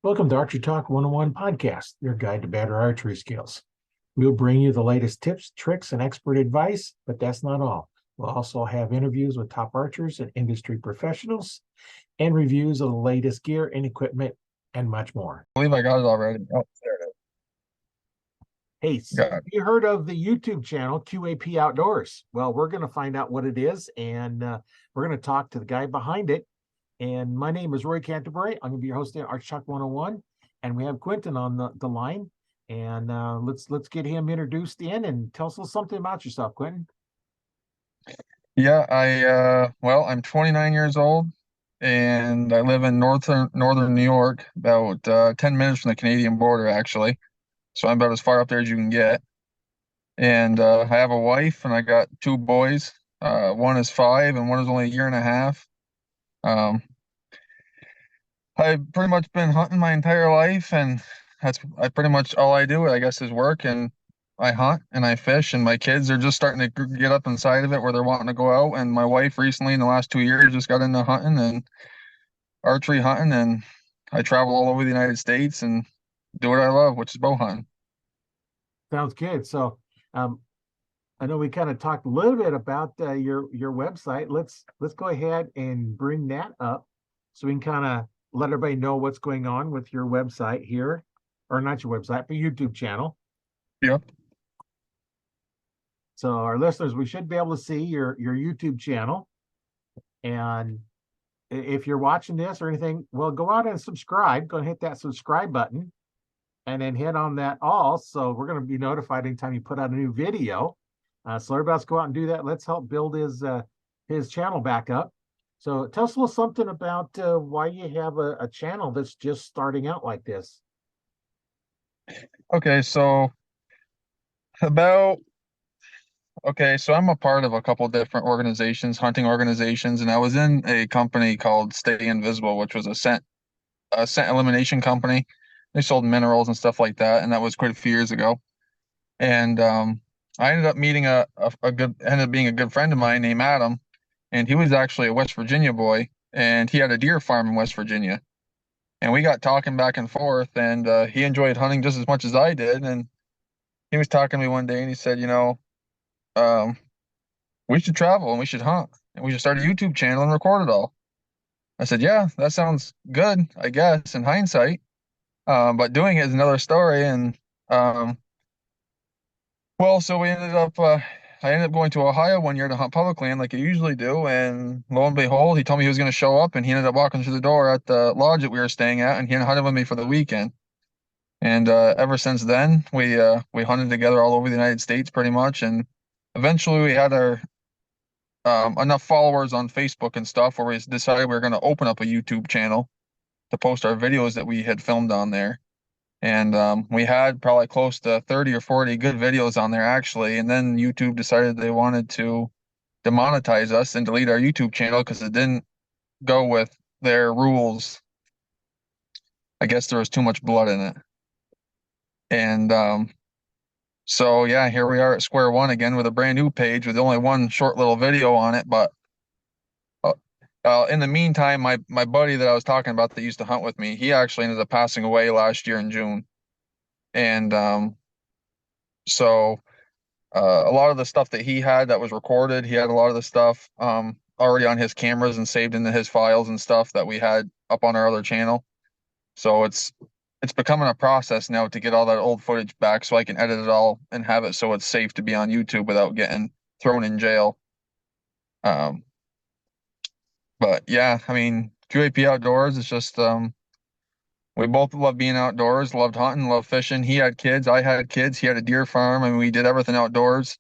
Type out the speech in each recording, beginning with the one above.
Welcome to Archery Talk 101 podcast, your guide to better archery skills. We'll bring you the latest tips, tricks, and expert advice, but that's not all. We'll also have interviews with top archers and industry professionals and reviews of the latest gear and equipment and much more. I believe I got it already. Oh, there it Hey, is. Got it. you heard of the YouTube channel QAP Outdoors? Well, we're going to find out what it is, and we're going to talk to the guy behind it. And my name is Roy Canterbury. I'm going to be your host at Arch Talk 101, and we have Quinton on the line. And let's get him introduced in and tell us something about yourself, Quinton. Yeah, I'm 29 years old and I live in northern New York, about 10 minutes from the Canadian border actually. So I'm about as far up there as you can get. And I have a wife and I got two boys. One is 5 and one is only a year and a half. Um, I've pretty much been hunting my entire life, and I pretty much all I do, I guess, is work, and I hunt and I fish, and my kids are just starting to get up inside of it where they're wanting to go out. And my wife recently, in the last 2 years, just got into hunting and archery hunting, and I travel all over the United States and do what I love, which is bow hunting. Sounds good. So um, I know we kind of talked a little bit about your website. Let's go ahead and bring that up so we can kind of let everybody know what's going on with your website here, or not your website, but YouTube channel. Yep. So our listeners, we should be able to see your YouTube channel. And if you're watching this or anything, well, go out and subscribe. Go and hit that subscribe button and then hit on that all. So we're going to be notified anytime you put out a new video. So everybody's go out and do that. Let's help build his channel back up. So tell us a little something about why you have a channel that's just starting out like this. Okay, so about so I'm a part of a couple different organizations, hunting organizations, and I was in a company called Stay Invisible, which was a scent elimination company. They sold minerals and stuff like that, and that was quite a few years ago. And I ended up meeting ended up being a good friend of mine named Adam, and he was actually a West Virginia boy, and he had a deer farm in West Virginia. And we got talking back and forth, and he enjoyed hunting just as much as I did. And he was talking to me one day, and he said, um, we should travel and we should hunt, and we should start a YouTube channel and record it all. I said, yeah, that sounds good, I guess, in hindsight. But doing it is another story. And um, well, so I ended up going to Ohio one year to hunt public land like I usually do. And lo and behold, he told me he was going to show up, and he ended up walking through the door at the lodge that we were staying at, and he hunted with me for the weekend. And ever since then, we hunted together all over the United States pretty much. And eventually we had our enough followers on Facebook and stuff where we decided we were going to open up a YouTube channel to post our videos that we had filmed on there. And we had probably close to 30 or 40 good videos on there actually. And then YouTube decided they wanted to demonetize us and delete our YouTube channel because it didn't go with their rules. I guess there was too much blood in it. And so yeah, here we are at square one again with a brand new page with only one short little video on it. But uh, in the meantime, my buddy that I was talking about that used to hunt with me, he actually ended up passing away last year in June. And so a lot of the stuff that he had that was recorded, he had a lot of the stuff already on his cameras and saved into his files and stuff that we had up on our other channel. So it's becoming a process now to get all that old footage back so I can edit it all and have it so it's safe to be on YouTube without getting thrown in jail. Um, but yeah, I mean, QAP Outdoors is just we both love being outdoors, loved hunting, loved fishing. He had kids, I had kids. He had a deer farm, and we did everything outdoors.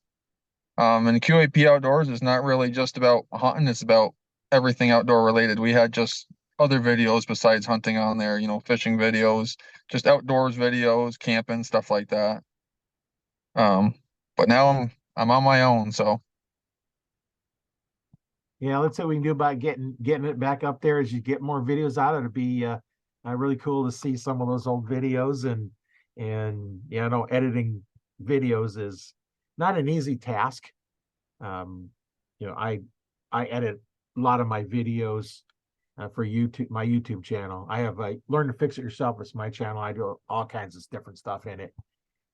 And QAP Outdoors is not really just about hunting, it's about everything outdoor related. We had just other videos besides hunting on there, fishing videos, just outdoors videos, camping, stuff like that. Um, but now I'm on my own, so Yeah, let's see what we can do about getting it back up there as you get more videos out. It'd be really cool to see some of those old videos and yeah, I know editing videos is not an easy task. Um, I edit a lot of my videos for YouTube, my YouTube channel. I have Learn to Fix It Yourself. It's my channel. I do all kinds of different stuff in it.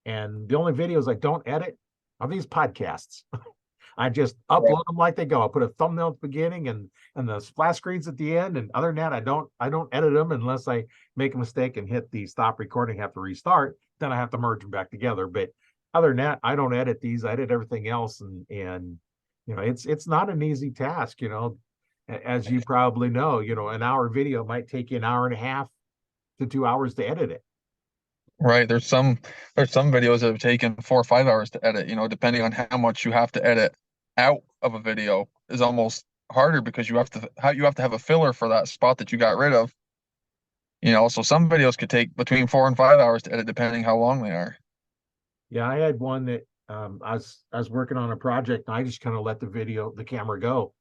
And the only videos I don't edit are these podcasts. I just Right. upload them like they go. I put a thumbnail at the beginning and the splash screens at the end. And other than that, I don't edit them unless I make a mistake and hit the stop recording, have to restart. Then I have to merge them back together. But other than that, I don't edit these. I edit everything else. And it's not an easy task. As you probably know, an hour video might take you an hour and a half to 2 hours to edit it. Right. There's some videos that have taken 4 or 5 hours to edit, depending on how much you have to edit out of a video is almost harder because you have to have a filler for that spot that you got rid of. So some videos could take between 4 and 5 hours to edit depending how long they are. Yeah, I had one that I was working on a project and I just kind of let the camera go.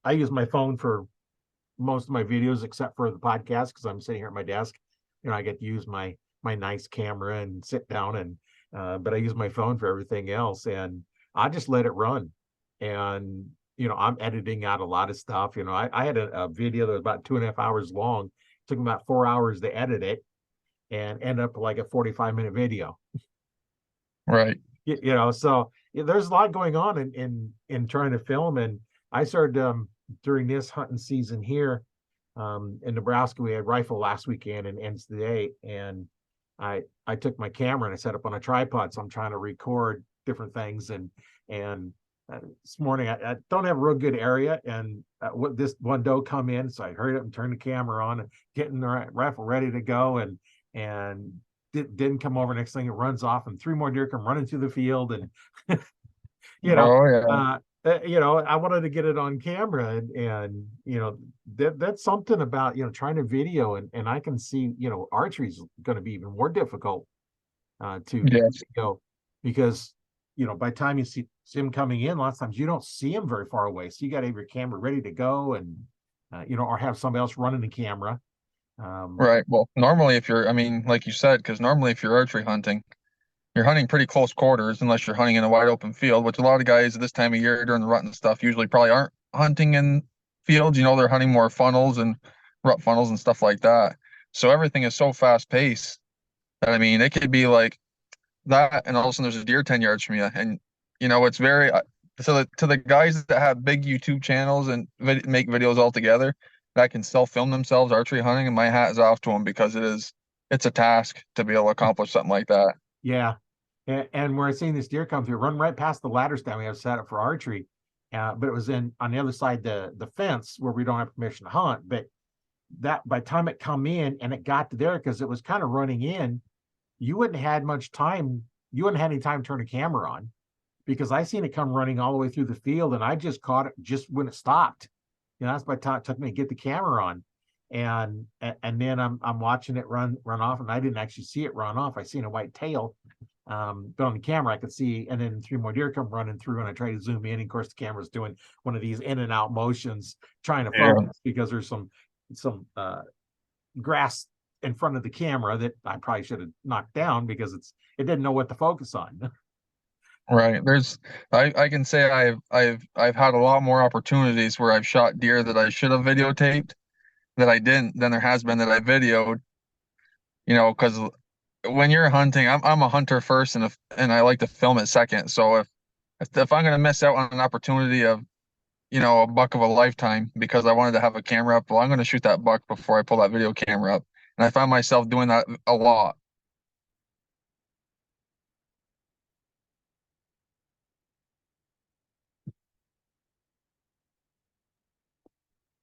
I use my phone for most of my videos except for the podcast because I'm sitting here at my desk. I get to use my nice camera and sit down and but I use my phone for everything else and I just let it run. And I'm editing out a lot of stuff. I had a video that was about 2.5 hours long. It took me about 4 hours to edit it and end up like a 45-minute video. Right. So there's a lot going on in trying to film. And I started during this hunting season here in Nebraska. We had rifle last weekend and ends today, and I took my camera and I set up on a tripod, so I'm trying to record different things. And this morning I don't have a real good area, and what this one doe come in, so I hurried up and turned the camera on and getting the rifle ready to go, and didn't come over. Next thing it runs off, and three more deer come running through the field, and you know, Oh yeah. I wanted to get it on camera, and that's something about trying to video, and I can see archery is going to be even more difficult to Yes. video because by the time you see him coming in, lots of times you don't see him very far away, so you got to have your camera ready to go, and or have somebody else running the camera. Right. Well, normally I mean, like you said, because normally if you're archery hunting, you're hunting pretty close quarters unless you're hunting in a wide open field, which a lot of guys at this time of year during the rut and stuff usually probably aren't hunting in fields. They're hunting more funnels and rut funnels and stuff like that. So everything is so fast paced that I mean, it could be like that, and all of a sudden there's a deer 10 yards from you, and it's very so to the guys that have big YouTube channels and make videos all together that can still film themselves archery hunting, and my hat is off to them because it's a task to be able to accomplish something like that. Yeah. And where I seen this deer come through, run right past the ladder stand we have set up for archery. But it was on the other side the fence where we don't have permission to hunt. But that by the time it come in and it got to there, because it was kind of running in, you wouldn't have had much time. You wouldn't have any time to turn a camera on because I seen it come running all the way through the field, and I just caught it just when it stopped. That's by the time it took me to get the camera on. And then I'm watching it run off, and I didn't actually see it run off. I seen a white tail, but on the camera I could see, and then three more deer come running through, and I tried to zoom in. And of course, the camera's doing one of these in and out motions, trying to Yeah. focus because there's some grass in front of the camera that I probably should have knocked down because it didn't know what to focus on. Right. I can say I've had a lot more opportunities where I've shot deer that I should have videotaped that I didn't than there has been that I videoed, because when you're hunting, I'm a hunter first, and I like to film it second. So if I'm gonna miss out on an opportunity of a buck of a lifetime because I wanted to have a camera up, well, I'm gonna shoot that buck before I pull that video camera up. And I find myself doing that a lot.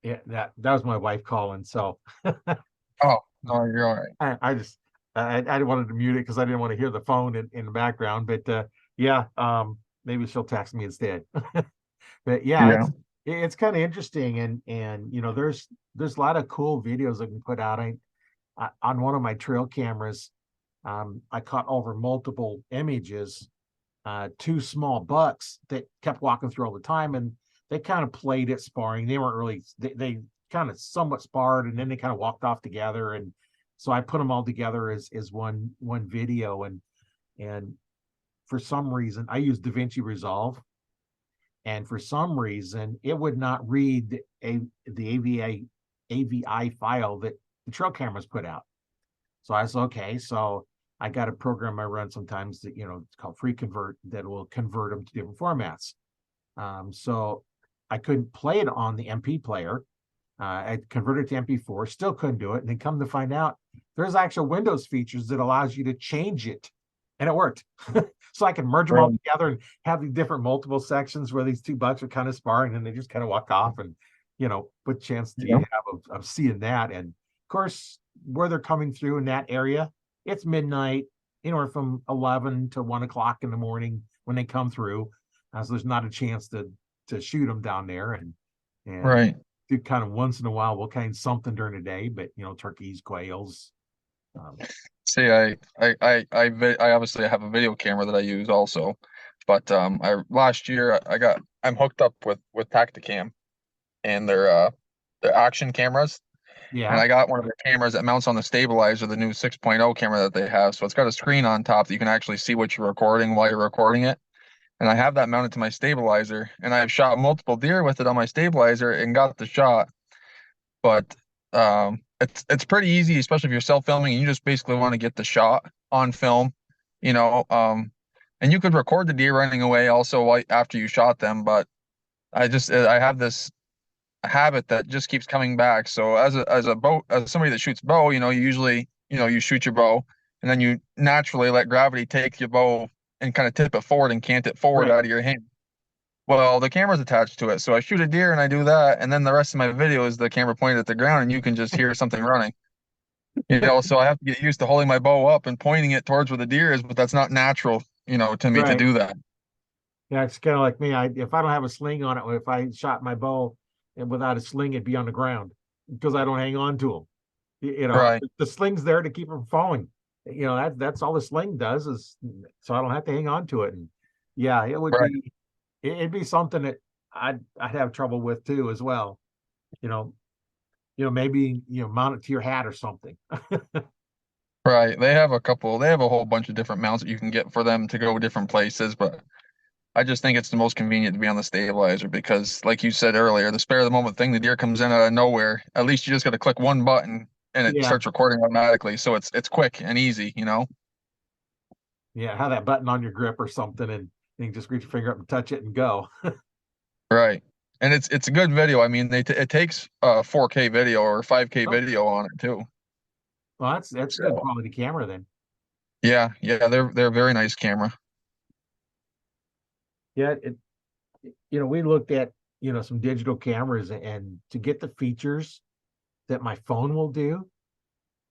Yeah, that was my wife calling. So Oh, no, you're all right. I just I wanted to mute it because I didn't want to hear the phone in the background. But yeah, maybe she'll text me instead. But yeah, Yeah. it's kind of interesting, and there's a lot of cool videos I can put out. On one of my trail cameras, I caught over multiple images, two small bucks that kept walking through all the time, and they kind of played it sparring. They weren't really they kind of somewhat sparred, and then they kind of walked off together, and so I put them all together as one video. And for some reason I used DaVinci Resolve, and for some reason it would not read the AVA AVI file that the trail cameras put out. So I said, okay, so I got a program I run sometimes that, it's called Free Convert, that will convert them to different formats. So I couldn't play it on the MP player. I converted it to MP4, still couldn't do it. And then come to find out, there's actual Windows features that allows you to change it. And it worked. So I can merge them all together and have the different multiple sections where these two bucks are kind of sparring and they just kind of walk off and, what chance do you have of seeing that? And of course, where they're coming through in that area, it's midnight, anywhere from 11 to 1 o'clock in the morning when they come through. So there's not a chance to shoot them down there. And Right. do kind of once in a while, we'll kind something during the day, but turkeys, quails. See, I obviously have a video camera that I use also, but I last year I'm hooked up with Tacticam, and they're action cameras, and Yeah, I got one of the cameras that mounts on the stabilizer, the new 6.0 camera that they have. So it's got a screen on top that you can actually see what you're recording while you're recording it. And I have that mounted to my stabilizer, and I've shot multiple deer with it on my stabilizer and got the shot. But it's pretty easy, especially if you're self-filming and you just basically want to get the shot on film, you know. And you could record the deer running away also after you shot them. But I have this habit that just keeps coming back. So as somebody that shoots bow, you usually you shoot your bow, and then you naturally let gravity take your bow and kind of tip it forward and cant it forward right. out of your hand. Well, the camera's attached to it, so I shoot a deer and I do that, and then the rest of my video is the camera pointed at the ground, and you can just hear something running. So I have to get used to holding my bow up and pointing it towards where the deer is, but that's not natural, to me to Right. do that. Yeah, it's kind of like me. If I don't have a sling on it, if I shot my bow and without a sling, it'd be on the ground because I don't hang on to them. Right, The sling's there to keep them falling. That's all the sling does is so I don't have to hang on to it. And yeah, right. it'd be something that I'd have trouble with too as well. You know, maybe mount it to your hat or something. Right. They have a whole bunch of different mounts that you can get for them to go different places, but I just think it's the most convenient to be on the stabilizer because, like you said earlier, the spare of the moment thing, the deer comes in out of nowhere. At least you just got to click one button and it Yeah, starts recording automatically. So it's quick and easy. yeah, have that button on your grip or something, and you can just reach your finger up and touch it and go. Right. And it's a good video. I mean, it takes 4K video or 5K Oh, video on it too. well, that's good So quality camera then. yeah, they're a very nice camera. Yeah, we looked at some digital cameras, and to get the features that my phone will do,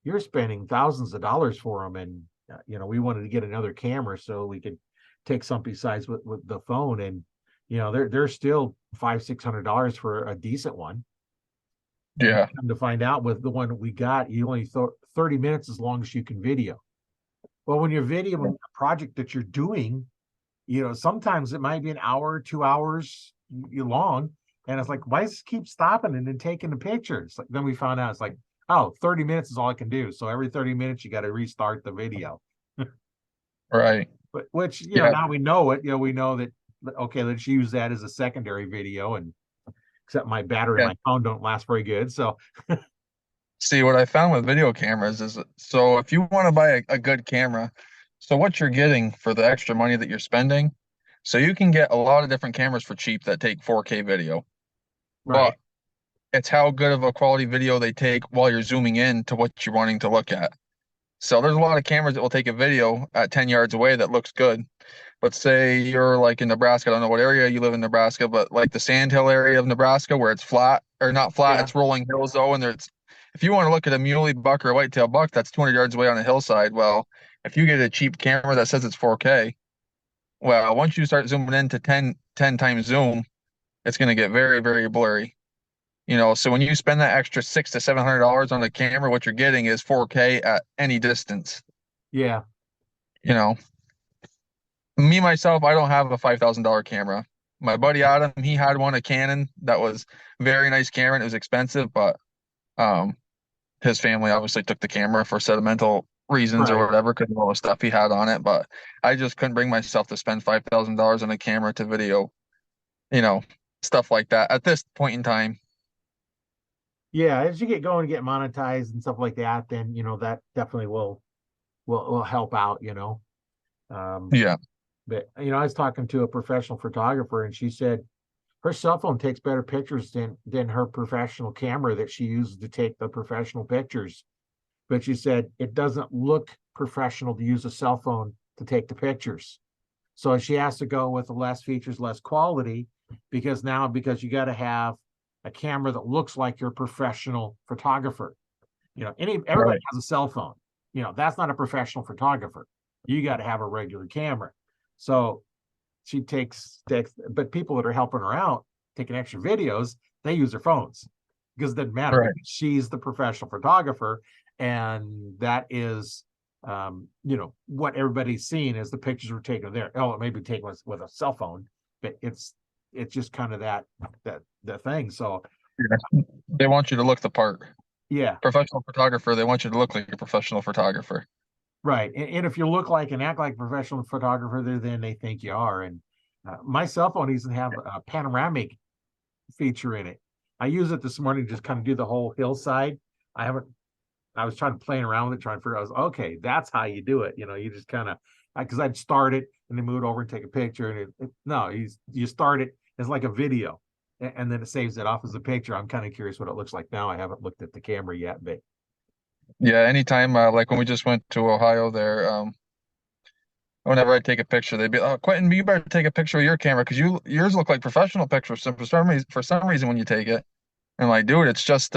you're spending thousands of dollars for them. And we wanted to get another camera so we could take some besides with the phone, and they're still $500-600 for a decent one. And Yeah. come to find out, with the one we got, you only 30 minutes as long as you can video. Well, when you're videoing a project that you're doing, sometimes it might be an hour, 2 hours long. And it's like, why does it keep stopping and then taking the pictures? Like, then we found out it's like, oh, 30 minutes is all I can do. So every 30 minutes, you got to restart the video. Right. But which, Yeah. now we know it. We know that, okay, let's use that as a secondary video. And except my battery, Yeah. my phone don't last very good. So, See, what I found with video cameras is so if you want to buy a good camera, so what you're getting for the extra money that you're spending, so you can get a lot of different cameras for cheap that take 4K video, right. but it's how good of a quality video they take while you're zooming in to what you're wanting to look at. So there's a lot of cameras that will take a video at 10 yards away that looks good. But say you're like in Nebraska, I don't know what area you live in Nebraska, but like the Sandhill area of Nebraska where it's flat or not flat, Yeah. it's rolling hills though. And there's, if you want to look at a muley buck or a whitetail buck, that's 200 yards away on a hillside. Well, if you get a cheap camera that says it's 4K, well, once you start zooming into 10 times zoom, it's going to get very, very blurry. So when you spend that extra $600 to $700 on a camera, what you're getting is 4K at any distance. Yeah. You know, me myself, I don't have a $5,000 camera. My buddy Adam, he had one, a Canon that was very nice camera. And it was expensive, but um, his family obviously took the camera for sentimental reasons or Right. whatever because of all the stuff he had on it. But I just couldn't bring myself to spend $5,000 on a camera to video, you know, stuff like that at this point in time. Yeah, as you get going, get monetized and stuff like that, then that definitely will help out. Um, Yeah, but I was talking to a professional photographer, and she said her cell phone takes better pictures than her professional camera that she uses to take the professional pictures. But she said it doesn't look professional to use a cell phone to take the pictures. So she has to go with the less features, less quality, because you got to have a camera that looks like your professional photographer. Everybody right, has a cell phone. That's not a professional photographer. You got to have a regular camera. So she takes, but people that are helping her out, taking extra videos, they use their phones because it doesn't matter right, because she's the professional photographer, and that is what everybody's seeing is the pictures were taken there. Oh, it may be taken with a cell phone, but it's just kind of that thing. So yeah. They want you to look the part. yeah, Professional photographer, they want you to look like a professional photographer. right. And if you look like and act like a professional photographer, then they think you are. And my cell phone doesn't have a panoramic feature in it. I use it this morning to just kind of do the whole hillside. I haven't. I was trying to playing around with it, trying to figure out. Okay, that's how you do it. You just kind of because I'd start it and then move it over and take a picture. And no, you start it as like a video, and then it saves it off as a picture. I'm kind of curious what it looks like now. I haven't looked at the camera yet, but Yeah, anytime, like when we just went to Ohio there, whenever I take a picture, they'd be, "Oh, Quentin, you better take a picture with your camera because yours look like professional pictures." So for some reason, when you take it, and like, dude, it's just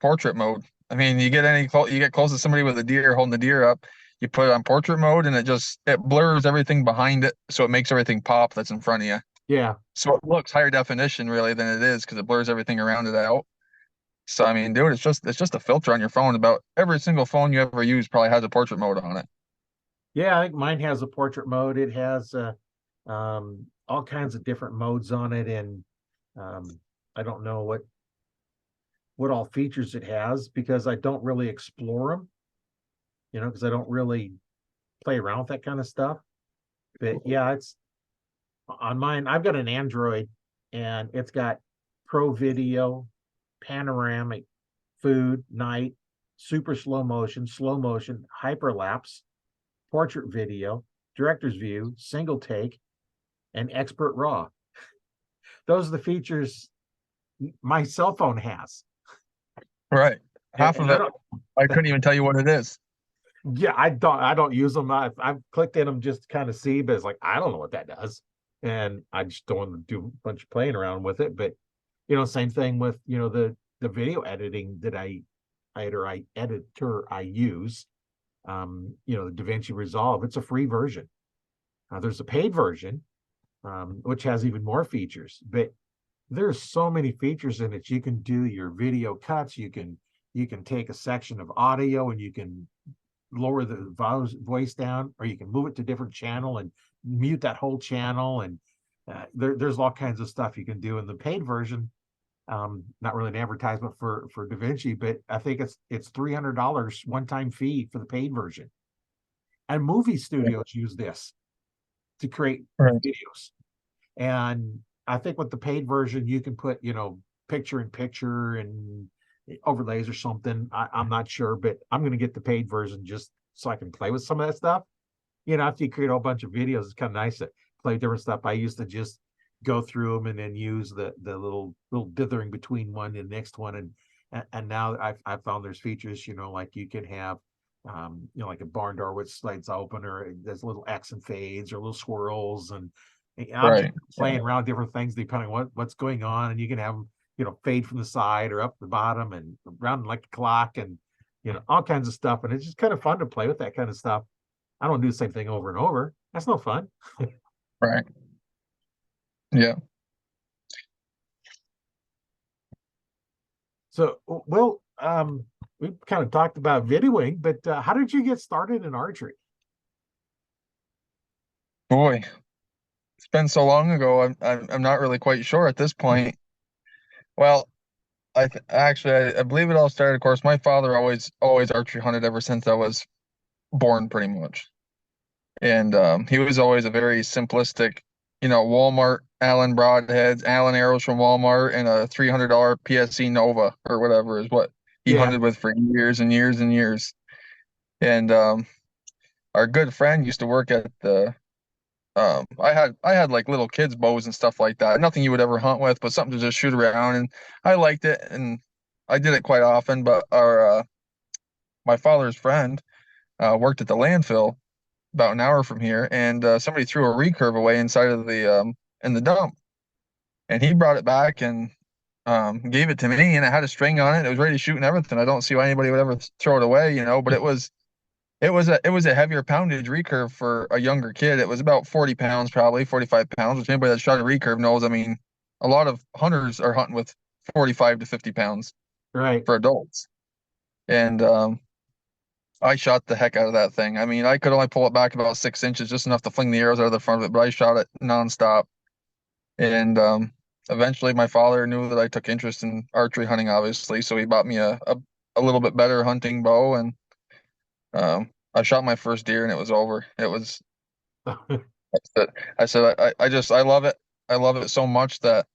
portrait mode. I mean, you get close to somebody with a deer holding the deer up, you put it on portrait mode, and it blurs everything behind it, so it makes everything pop that's in front of you. yeah, So it looks higher definition really than it is because it blurs everything around it out. So I mean, dude, it's just a filter on your phone. About every single phone you ever use probably has a portrait mode on it. yeah. I think mine has a portrait mode. It has all kinds of different modes on it, and um, I don't know what all features it has because I don't really explore them. Because I don't really play around with that kind of stuff. But yeah, it's on mine. I've got an Android, and it's got pro video, panoramic, food, night, super slow motion, hyperlapse, portrait video, director's view, single take, and expert raw. Those are the features my cell phone has. Right. Half And of I it, don't, I couldn't even tell you what it is. yeah, I don't use them. I've clicked in them just to kind of see, but it's like I don't know what that does, and I just don't want to do a bunch of playing around with it. But same thing with the video editing that I editor I use. The DaVinci Resolve. It's a free version. There's a paid version, which has even more features, but there's so many features in it. You can do your video cuts. You can take a section of audio and you can lower the voice down, or you can move it to different channel and mute that whole channel. And there's all kinds of stuff you can do in the paid version. Not really an advertisement for DaVinci, but I think it's $300 one time fee for the paid version. And movie Yeah. studios use this to create Right. videos. And I think with the paid version, you can put picture in picture and overlays or something. I'm not sure, but I'm going to get the paid version just so I can play with some of that stuff. After you create a whole bunch of videos, it's kind of nice to play different stuff. I used to just go through them and then use the little dithering between one and the next one, and now I've found there's features, like you can have like a barn door which slides open, or there's little X and fades or little swirls, and I'm just Right. playing around with different things depending on what's going on, and you can have them fade from the side or up the bottom and around like a clock, and all kinds of stuff, and it's just kind of fun to play with that kind of stuff. I don't do the same thing over and over. That's no fun. Right. Yeah. So, well, we kind of talked about videoing, but how did you get started in archery? Boy, it's been so long ago. I'm not really quite sure at this point. Well, I believe it all started. Of course, my father always archery hunted ever since I was born, pretty much. And he was always a very simplistic, Walmart Allen broadheads, Allen arrows from Walmart, and a $300 PSC Nova or whatever is what he Yeah. hunted with for years and years and years. And our good friend used to work at the I had like little kids bows and stuff like that. Nothing you would ever hunt with, but something to just shoot around. And I liked it, and I did it quite often. But our my father's friend worked at the landfill about an hour from here, and somebody threw a recurve away inside of the in the dump, and he brought it back and gave it to me, and it had a string on it. It was ready to shoot and everything. I don't see why anybody would ever throw it away, but it was a heavier poundage recurve for a younger kid. It was about 40 pounds, probably 45 pounds, which anybody that's shot a recurve knows. I mean, a lot of hunters are hunting with 45 to 50 pounds Right. for adults. And I shot the heck out of that thing. I mean, I could only pull it back about 6 inches, just enough to fling the arrows out of the front of it, but I shot it nonstop. And eventually my father knew that I took interest in archery hunting, obviously. So he bought me a little bit better hunting bow, and I shot my first deer and it was over. It was I said I love it. I love it so much that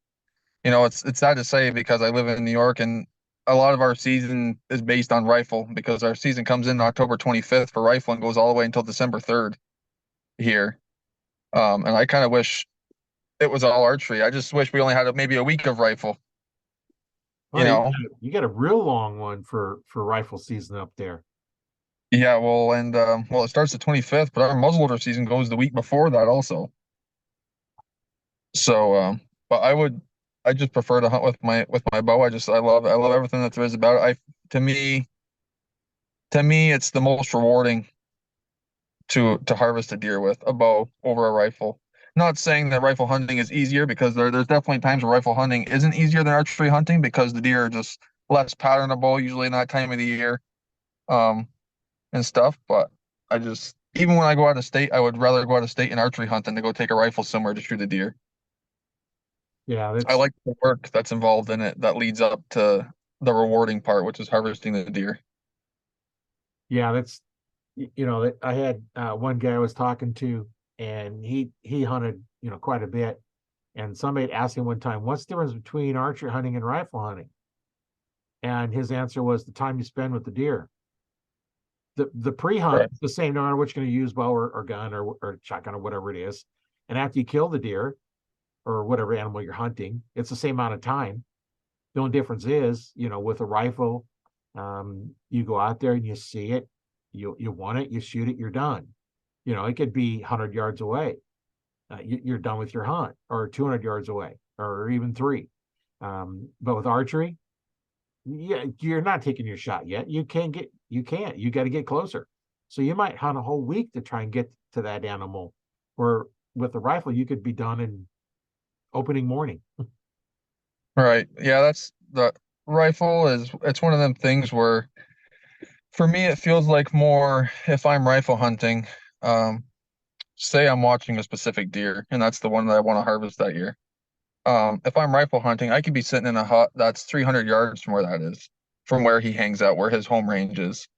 it's sad to say because I live in New York and a lot of our season is based on rifle because our season comes in October 25th for rifle and goes all the way until December 3rd here. And I kind of wish it was all archery. I just wish we only had maybe a week of rifle, you Well, you know. got, you got a real long one for rifle season up there. Yeah, well, and it starts the 25th, but our muzzleloader season goes the week before that also. So, but I just prefer to hunt with my bow. I love everything that there is about it. To me, it's the most rewarding to harvest a deer with a bow over a rifle. Not saying that rifle hunting is easier because there's definitely times where rifle hunting isn't easier than archery hunting because the deer are just less patternable usually in that time of the year, um, and stuff. But even when I go out of state, I would rather go out of state and archery hunt than to go take a rifle somewhere to shoot a deer. Yeah, I that's like the work that's involved in it that leads up to the rewarding part, which is harvesting the deer. yeah, that's I had one guy I was talking to, and he hunted quite a bit, and somebody asked him one time, "What's the difference between archery hunting and rifle hunting?" And his answer was the time you spend with the deer. The pre-hunt Right. is the same no matter what you're going to use, bow or gun or shotgun or whatever it is. And after you kill the deer or whatever animal you're hunting, it's the same amount of time. The only difference is, with a rifle, you go out there and you see it, you want it, you shoot it, you're done. It could be 100 yards away. You're done with your hunt, or 200 yards away, or even three. But with archery, yeah, you're not taking your shot yet. You got to get closer. So you might hunt a whole week to try and get to that animal. Where with the rifle, you could be done in opening morning. Right. Yeah, that's the rifle is it's one of them things where for me it feels like more if I'm rifle hunting, um, say I'm watching a specific deer and that's the one that I want to harvest that year. If I'm rifle hunting, I could be sitting in a hut that's 300 yards from where that is, from where he hangs out, where his home range is.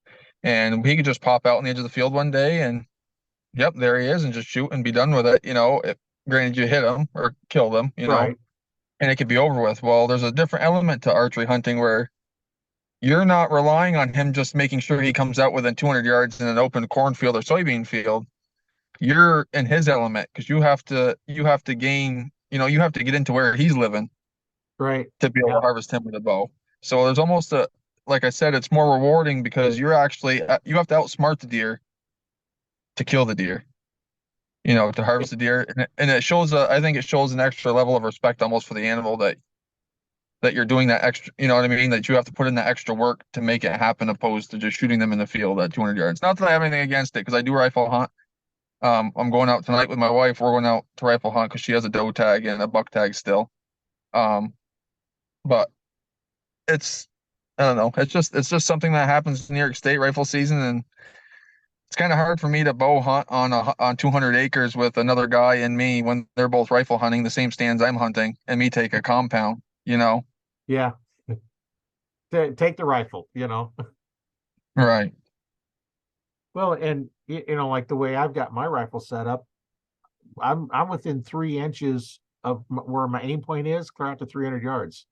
And he could just pop out on the edge of the field one day and yep, there he is, and just shoot and be done with it. If granted you hit him or kill them, Right, and it could be over with. Well, there's a different element to archery hunting where you're not relying on him just making sure he comes out within 200 yards in an open cornfield or soybean field. You're in his element because you have to gain, you have to get into where he's living right. to be able Yeah, to harvest him with a bow. So there's almost like I said, it's more rewarding because you have to outsmart the deer to kill the deer. To harvest the deer, and it shows. I think it shows an extra level of respect almost for the animal that you're doing that extra. You know what I mean? That you have to put in that extra work to make it happen, opposed to just shooting them in the field at 200 yards. Not that I have anything against it, because I do rifle hunt. I'm going out tonight with my wife. We're going out to rifle hunt because she has a doe tag and a buck tag still. Um, but it's I don't know. It's just something that happens in New York State rifle season, and it's kind of hard for me to bow hunt on 200 acres with another guy and me when they're both rifle hunting the same stands I'm hunting, and me take a compound. yeah. Take the rifle. Right. Well, and like the way I've got my rifle set up, I'm within 3 inches of where my aim point is, clear out to 300 yards.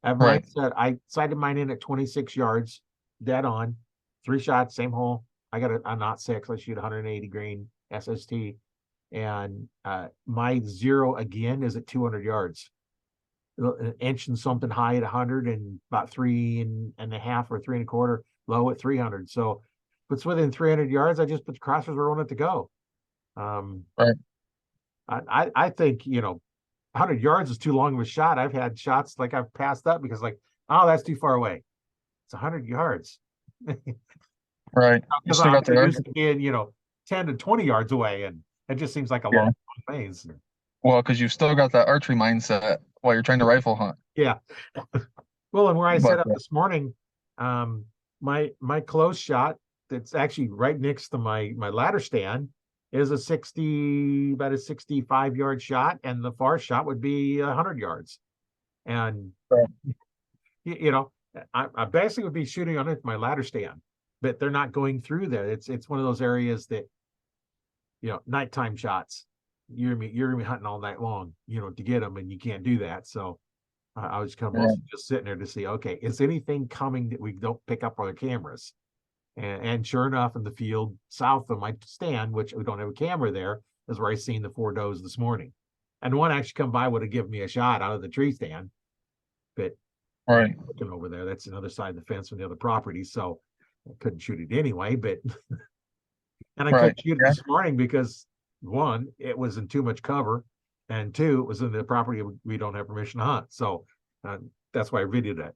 At mine Right. said I sighted mine in at 26 yards, dead on, 3 shots, same hole. I got a not six. I shoot 180 grain SST, and my zero again is at 200 yards, an inch and something high at 100, and about 3.5 or 3.25 low at 300. So if it's within 300 yards, I just put the crossers where I want it to go. Um, Right. I think 100 yards is too long of a shot. I've had shots like I've passed up because like, oh, that's too far away. It's 100 yards. Right. You Because still I'm got so the used to being 10 to 20 yards away, and it just seems like a yeah. long ways. Well, because you've still got that archery mindset while you're trying to rifle hunt. Yeah. Well, and where I set But up this morning, um, my close shot that's actually right next to my ladder stand is about a 65-yard shot, and the far shot would be 100 yards. And right. you know, I basically would be shooting on it my ladder stand, but they're not going through there. It's one of those areas that nighttime shots. You're gonna be hunting all night long, to get them, and you can't do that. So I was kind of Right. mostly just sitting there to see, okay, is anything coming that we don't pick up on the cameras? And sure enough, in the field south of my stand, which we don't have a camera there, is where I seen the 4 does this morning. And one actually come by would have given me a shot out of the tree stand, but Right. looking over there, that's another side of the fence from the other property, so I couldn't shoot it anyway. But and I Right. couldn't shoot it Yeah. this morning because one, it was in too much cover, and two, it was in the property we don't have permission to hunt. So that's why I videoed it.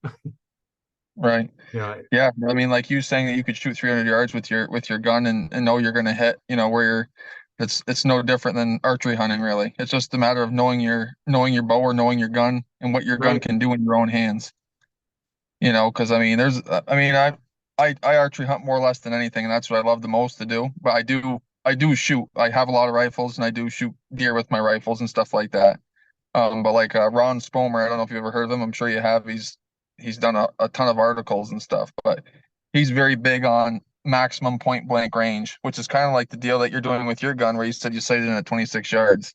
Right. you know, Yeah. I mean, like you saying that you could shoot 300 yards with your gun and know you're going to hit, where you're it's no different than archery hunting really. It's just a matter of knowing your bow or knowing your gun and what your gun right? can do in your own hands. Because I mean, I archery hunt more or less than anything, and that's what I love the most to do. But I do shoot. I have a lot of rifles, and I do shoot deer with my rifles and stuff like that. But like Ron Spomer, I don't know if you ever heard of him. I'm sure you have. He's done a ton of articles and stuff, but he's very big on maximum point blank range, which is kind of like the deal that you're doing with your gun, where you said you sighted in at 26 yards.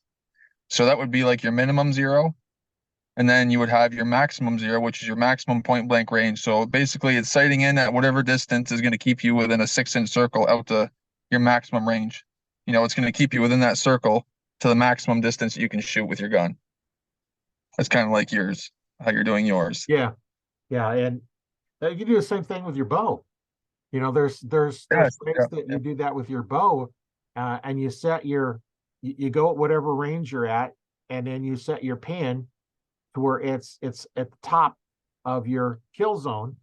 So that would be like your minimum zero, and then you would have your maximum zero, which is your maximum point blank range. So basically, it's sighting in at whatever distance is going to keep you within a 6-inch circle out to your maximum range. It's going to keep you within that circle to the maximum distance you can shoot with your gun. That's kind of like yours, how you're doing yours. Yeah, yeah, and you do the same thing with your bow. There's Yes. ways Yeah. that Yeah. you do that with your bow, and you go at whatever range you're at, and then you set your pin to where it's at the top of your kill zone.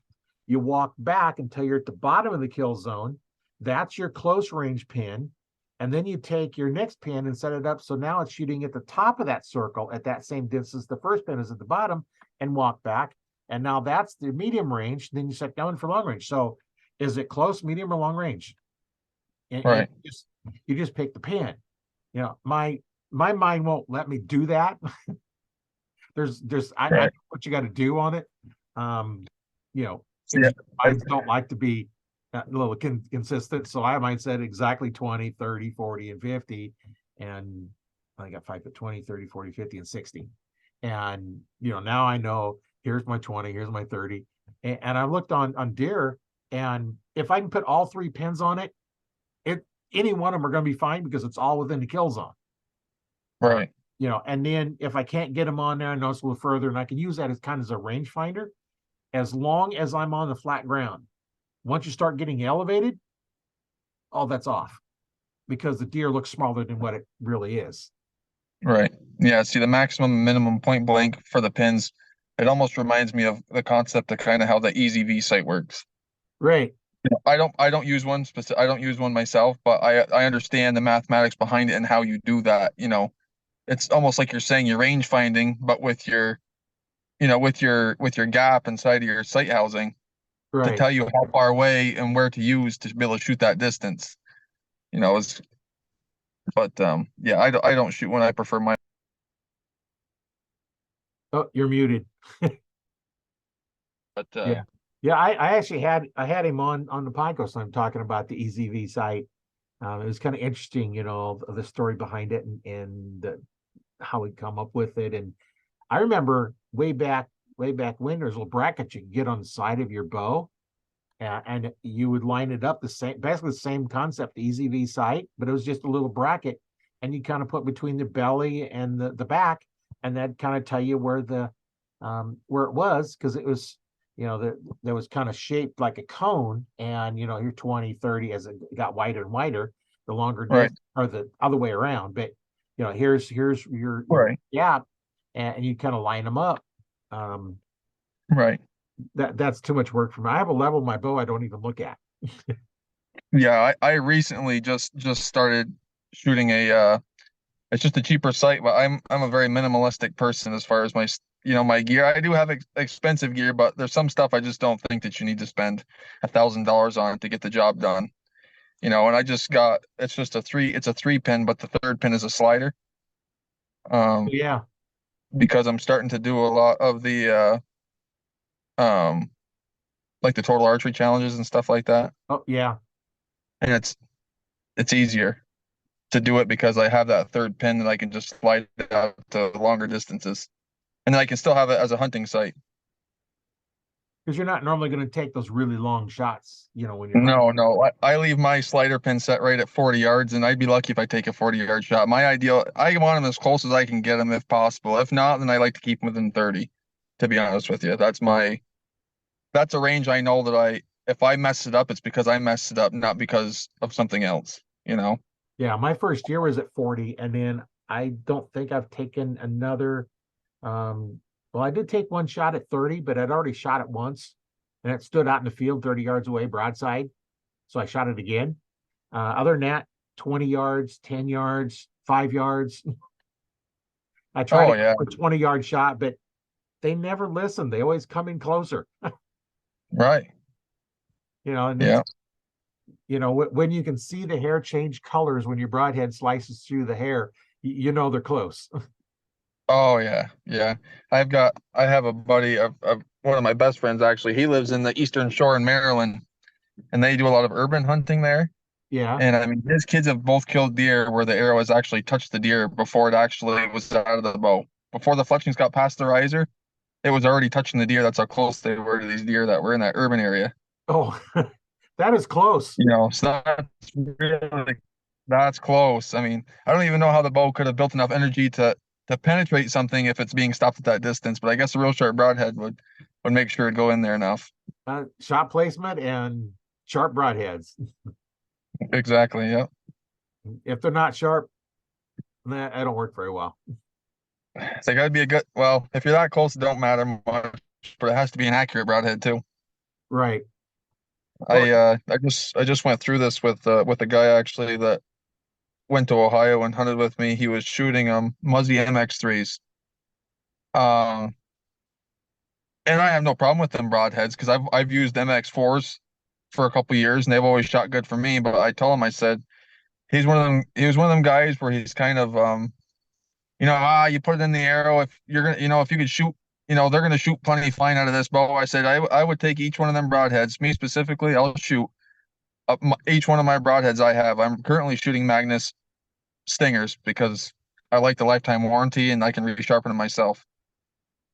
You walk back until you're at the bottom of the kill zone. That's your close range pin. And then you take your next pin and set it up so now it's shooting at the top of that circle at that same distance the first pin is at the bottom, and walk back. And now that's the medium range. Then you set down for long range. So is it close, medium, or long range? And Right. you just pick the pin. My mind won't let me do that. I know Right. what you got to do on it. You know, Yeah. minds don't like to be a little consistent. So I might set exactly 20, 30, 40, and 50. And I got 5 at 20, 30, 40, 50, and 60. And now I know here's my 20, here's my 30. And I looked on deer, and if I can put all three pins on it, any one of them are going to be fine because it's all within the kill zone. Uh, Right. and then if I can't get them on there, I know it's a little further, and I can use that as kind of as a range finder as long as I'm on the flat ground. Once you start getting elevated, all that's off because the deer looks smaller than what it really is. Right. Yeah. See, the maximum and minimum point blank for the pins, it almost reminds me of the concept of kind of how the Easy V site works. Right. I don't use one specific. I don't use one myself, but I understand the mathematics behind it and how you do that. It's almost like you're saying you're range finding, but with your gap inside of your sight housing to Right. tell you how far away and where to use to be able to shoot that distance. Is but yeah, I don't shoot when I prefer my. Oh, you're muted. But Yeah. Yeah. I actually had him on the podcast. I'm talking about the EZV site. It was kind of interesting, the story behind it and how we come up with it. And I remember way back when there's a little bracket you could get on the side of your bow, and you would line it up basically the same concept, easy V sight, but it was just a little bracket, and you kind of put between the belly and the back, and that kind of tell you where it was, because it was, there was kind of shaped like a cone, and you're 20, 30 as it got wider and wider, the longer Right. distance, or the other way around. But here's your Right. gap, and you kind of line them up. Um, Right. that's too much work for me. I have a level of my bow I don't even look at. Yeah, I recently just started shooting it's just a cheaper sight, but I'm a very minimalistic person as far as my gear. I do have expensive gear, but there's some stuff I just don't think that you need to spend $1,000 on to get the job done. And I just got it's a 3 pin, but the third pin is a slider. Um, Yeah. because I'm starting to do a lot of the um like the total archery challenges and stuff like that. Oh, yeah. And it's easier to do it because I have that third pin that I can just slide it out to longer distances. And then I can still have it as a hunting site. Because you're not normally going to take those really long shots, when you're hunting. No, no. I leave my slider pin set right at 40 yards, and I'd be lucky if I take a 40-yard shot. I want them as close as I can get them if possible. If not, then I like to keep them within 30, to be honest with you. That's a range I know that if I mess it up, it's because I messed it up, not because of something else, you know? Yeah, my first year was at 40, and then I don't think I've taken another. Well, I did take one shot at 30, but I'd already shot it once, and it stood out in the field 30 yards away, broadside. So I shot it again. Other than that, 20 yards, 10 yards, 5 yards. I tried Oh, to yeah. go for a 20-yard shot, but they never listen. They always come in closer. Right. And it's, Yeah. when you can see the hair change colors when your broadhead slices through the hair, they're close. Oh, yeah. Yeah. I have a buddy of one of my best friends, actually. He lives in the Eastern Shore in Maryland, and they do a lot of urban hunting there. Yeah. And I mean, his kids have both killed deer where the arrow has actually touched the deer before it actually was out of the bow. Before the fletchings got past the riser, it was already touching the deer. That's how close they were to these deer that were in that urban area. Oh, that is close. So that's close. I mean, I don't even know how the bow could have built enough energy to penetrate something if it's being stopped at that distance. But I guess a real sharp broadhead would make sure it'd go in there enough. Shot placement and sharp broadheads. Exactly. Yeah. If they're not sharp, that don't work very well. They got to be a good. Well, if you're that close, it don't matter much, but it has to be an accurate broadhead too. Right. Well, I just went through this with a guy actually that went to Ohio and hunted with me. He was shooting Muzzy MX3s. Um, and I have no problem with them broadheads because I've used MX4s for a couple years and they've always shot good for me. But I told him, I said he's one of them. He was one of them guys where he's kind of you put it in the arrow if you're gonna if you could shoot. They're going to shoot plenty fine out of this bow. I said, I would take each one of them broadheads. Me specifically, I'll shoot each one of my broadheads I have. I'm currently shooting Magnus Stingers because I like the lifetime warranty and I can resharpen them myself.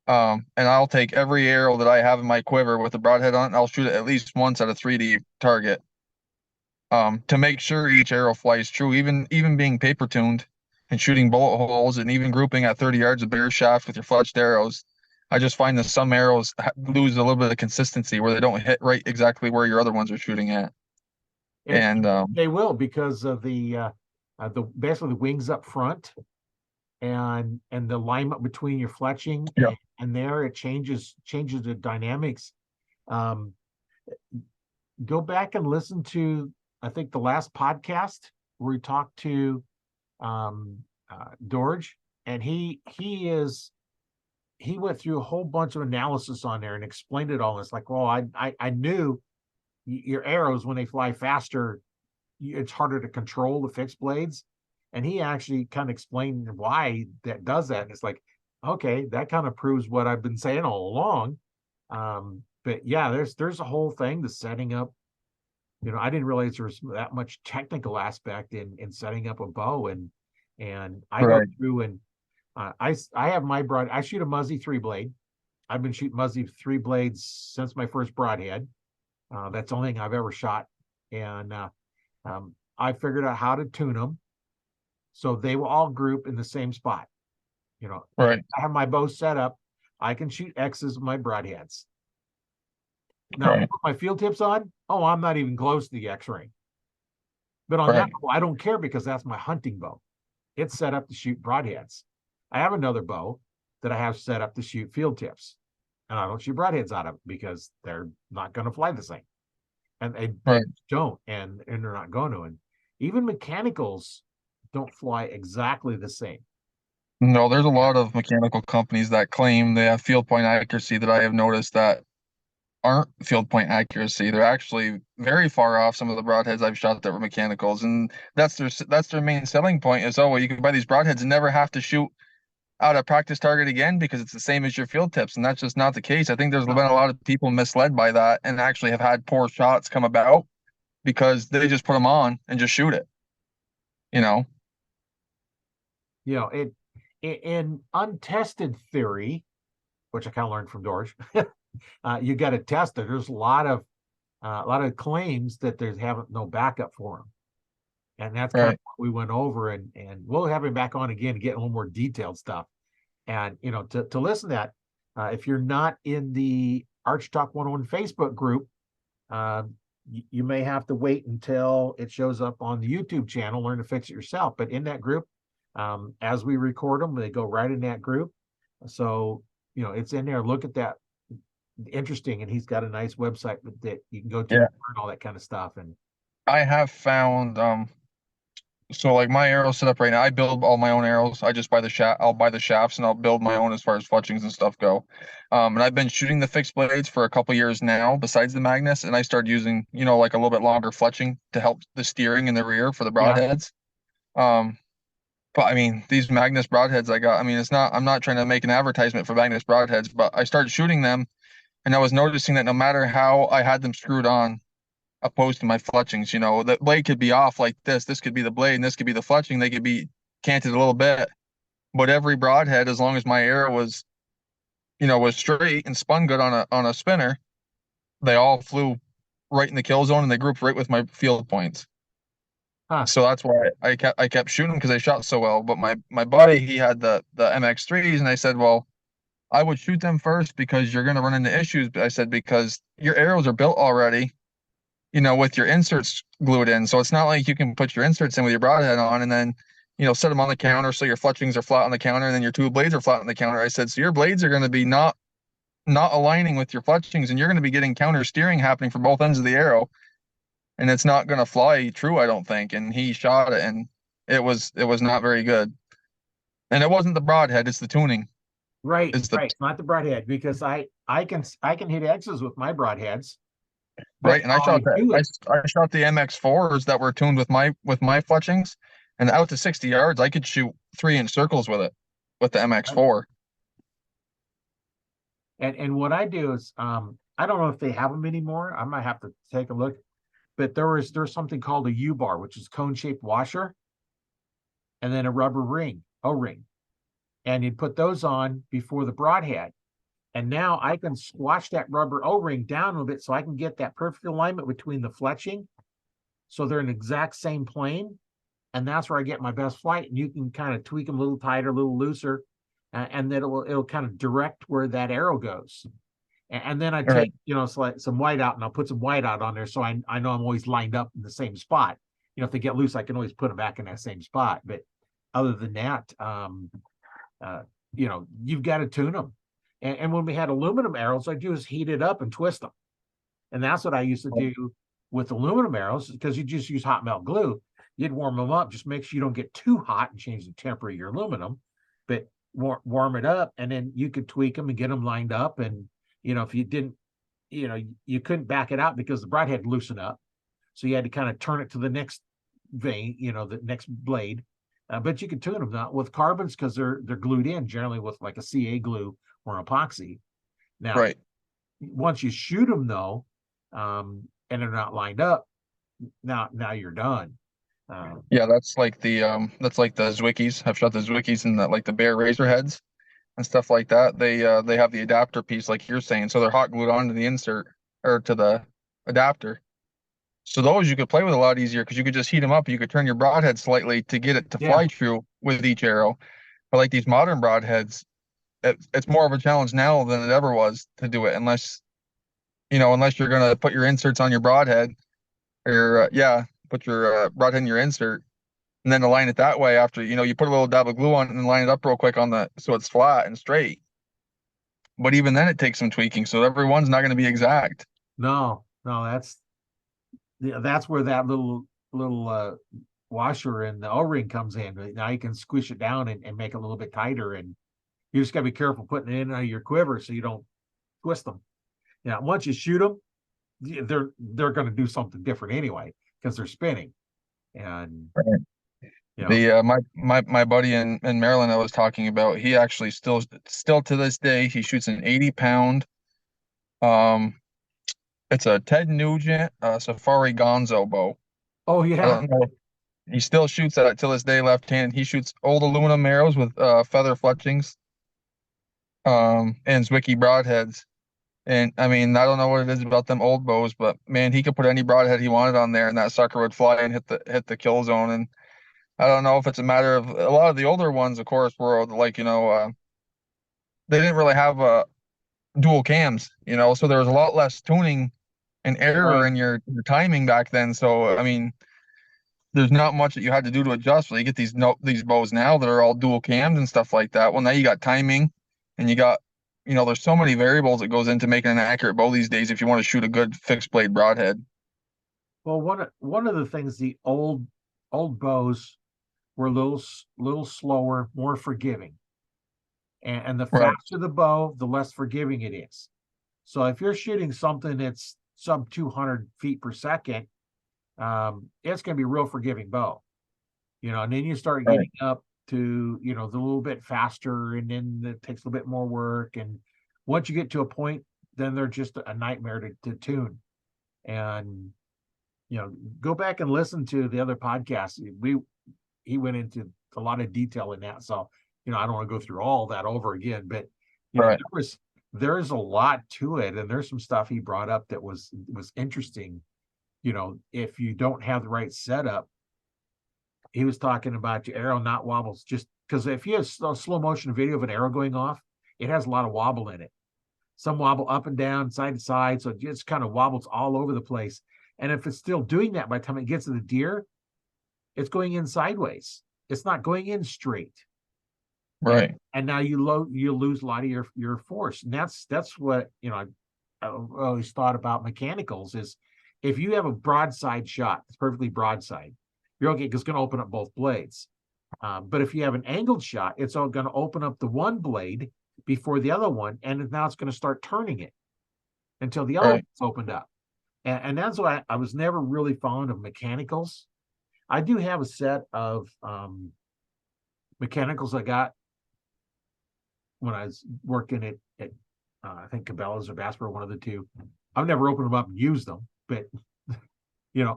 And I'll take every arrow that I have in my quiver with a broadhead on it, and I'll shoot it at least once at a 3D target. To make sure each arrow flies true, even being paper tuned and shooting bullet holes and even grouping at 30 yards of bare shaft with your fletched arrows. I just find that some arrows lose a little bit of consistency where they don't hit right exactly where your other ones are shooting at. and And they will, because of the basically the wings up front, and the alignment between your fletching, yeah, and there it changes the dynamics. Um, Go back and listen to, I think, the last podcast where we talked to Dorge, and he went through a whole bunch of analysis on there and explained it all. It's like, well, I knew your arrows, when they fly faster, it's harder to control the fixed blades, and he actually kind of explained why that does that. And it's like, okay, that kind of proves what I've been saying all along. But yeah, there's a whole thing, the setting up I didn't realize there was that much technical aspect in setting up a bow, and I go Right. through and I have my broad. I shoot a Muzzy 3 blade. I've been shooting Muzzy 3 blades since my first broadhead. That's the only thing I've ever shot, and I figured out how to tune them so they will all group in the same spot. Right. I have my bow set up. I can shoot X's with my broadheads. Now, Right. put my field tips on. Oh, I'm not even close to the X ring. But on that, Right. bow, I don't care because that's my hunting bow. It's set up to shoot broadheads. I have another bow that I have set up to shoot field tips, and I don't shoot broadheads out of it because they're not going to fly the same, and they Right. don't, and they're not going to. And even mechanicals don't fly exactly the same. No, there's a lot of mechanical companies that claim they have field point accuracy that I have noticed that aren't field point accuracy. They're actually very far off some of the broadheads I've shot that were mechanicals, and that's their main selling point is, oh well, you can buy these broadheads and never have to shoot out a practice target again because it's the same as your field tips, and that's just not the case. I think there's been No, a lot of people misled by that and actually have had poor shots come about because they just put them on and just shoot it. You know? it in untested theory, which I kind of learned from Dorsch. You got to test it. There's a lot of claims that there's haven't no backup for them, and that's kind of Right. what we went over, and we'll have him back on again to get a little more detailed stuff. And to listen to that, if you're not in the Arch Talk 101 Facebook group, uh, you may have to wait until it shows up on the YouTube channel. Learn to fix it yourself. But in that group, as we record them, they go right in that group. So it's in there. Look at that. Interesting, and he's got a nice website that you can go to and Yeah. learn all that kind of stuff. And I have found so like my arrow setup right now, I build all my own arrows. I just buy the shaft. I'll buy the shafts and I'll build my own as far as fletchings and stuff go. And I've been shooting the fixed blades for a couple years now, besides the Magnus, and I started using, like a little bit longer fletching to help the steering in the rear for the yeah, broadheads. Um, but I mean, these Magnus broadheads I got, I mean, I'm not trying to make an advertisement for Magnus broadheads, but I started shooting them and I was noticing that no matter how I had them screwed on, opposed to my fletchings. The blade could be off like this could be the blade, and this could be the fletching. They could be canted a little bit, but every broadhead, as long as my arrow was straight and spun good on a spinner, they all flew right in the kill zone and they grouped right with my field points. huh, So that's why I kept shooting because they shot so well. But my buddy, he had the MX3s, and I said, well, I would shoot them first because you're gonna run into issues. But I said because your arrows are built already, with your inserts glued in. So it's not like you can put your inserts in with your broadhead on and then, set them on the counter so your fletchings are flat on the counter and then your two blades are flat on the counter. I said, so your blades are going to be not aligning with your fletchings and you're going to be getting counter steering happening for both ends of the arrow and it's not going to fly true, I don't think. And he shot it and it was not very good. And it wasn't the broadhead, it's the tuning. right, It's the right. Not the broadhead because I can hit X's with my broadheads, but right. And I how I shot that. do it, I shot the MX4s that were tuned with my fletchings, and out to 60 yards, I could shoot 3-inch circles with it with the MX4. and what I do is I don't know if they have them anymore. I might have to take a look, but there's something called a U bar, which is cone shaped washer, and then a rubber O-ring, and you'd put those on before the broadhead. And now I can squash that rubber O-ring down a little bit so I can get that perfect alignment between the fletching. So they're in the exact same plane. And that's where I get my best flight. And you can kind of tweak them a little tighter, a little looser, and then it'll kind of direct where that arrow goes. And then I All right. take, some white out and I'll put some white out on there. So I know I'm always lined up in the same spot. If they get loose, I can always put them back in that same spot. But other than that, you've got to tune them. And when we had aluminum arrows, I do is heat it up and twist them. And that's what I used to do with aluminum arrows because you just use hot melt glue. You'd warm them up, just make sure you don't get too hot and change the temperature of your aluminum, but warm it up, and then you could tweak them and get them lined up. And if you didn't, you couldn't back it out because the broadhead loosened up, so you had to kind of turn it to the next vein, the next blade. But you could tune them not with carbons because they're glued in generally with like a CA glue or epoxy. Now, Right. once you shoot them though, and they're not lined up, now you're done. Yeah, that's like the Zwickies. I've shot the Zwickies and the like the Bear Razor heads and stuff like that. They have the adapter piece like you're saying, so they're hot glued onto the insert or to the adapter. So those you could play with a lot easier because you could just heat them up. You could turn your broadhead slightly to get it to Yeah, fly true with each arrow. But like these modern broadheads, it's more of a challenge now than it ever was to do it, unless you're gonna put your inserts on your broadhead or put your broadhead in your insert and then align it that way after you put a little dab of glue on it and line it up real quick on the so it's flat and straight. But even then, it takes some tweaking, so every one's not going to be exact. no, that's where that little washer and the O-ring comes in. Now you can squish it down and make it a little bit tighter, and you just got to be careful putting it in your quiver so you don't twist them. Once you shoot them, they're going to do something different anyway because they're spinning. And Right. you know, The my buddy in Maryland I was talking about, he actually still to this day he shoots an 80 pound. Um, it's a Ted Nugent Safari Gonzo bow. oh I yeah, don't know. He still shoots that till this day left-handed. He shoots old aluminum arrows with feather fletchings, and Zwicky broadheads. And I mean, I don't know what it is about them old bows, but man, he could put any broadhead he wanted on there, and that sucker would fly and hit the kill zone. And I don't know if it's a matter of a lot of the older ones, of course, were like they didn't really have dual cams, so there was a lot less tuning and error right. in your timing back then. So I mean, there's not much that you had to do to adjust. Well, you get these bows now that are all dual cams and stuff like that. Well, now you got timing, and you got there's so many variables that goes into making an accurate bow these days if you want to shoot a good fixed blade broadhead. Well, one of the things, the old bows were a little slower, more forgiving, and the Right, faster the bow, the less forgiving it is. So if you're shooting something that's sub 200 feet per second, it's going to be a real forgiving bow. And then you start right, getting up to the little bit faster, and then it takes a little bit more work. And once you get to a point, then they're just a nightmare to tune. And go back and listen to the other podcasts. He went into a lot of detail in that. So I don't want to go through all that over again, but right, there's a lot to it, and there's some stuff he brought up that was interesting. If you don't have the right setup, he was talking about your arrow not wobbles, just because if you have a slow motion video of an arrow going off, it has a lot of wobble in it. Some wobble up and down, side to side, so it just kind of wobbles all over the place. And if it's still doing that by the time it gets to the deer, it's going in sideways. It's not going in straight. And right, and now you lose a lot of your force. And that's what I always thought about mechanicals is if you have a broadside shot, it's perfectly broadside, you're okay because it's going to open up both blades. But if you have an angled shot, it's all going to open up the one blade before the other one, and now it's going to start turning it until the other right. one's opened up. And that's why I was never really fond of mechanicals. I do have a set of mechanicals I got when I was working at I think Cabela's or Bass Pro, one of the two. I've never opened them up and used them, but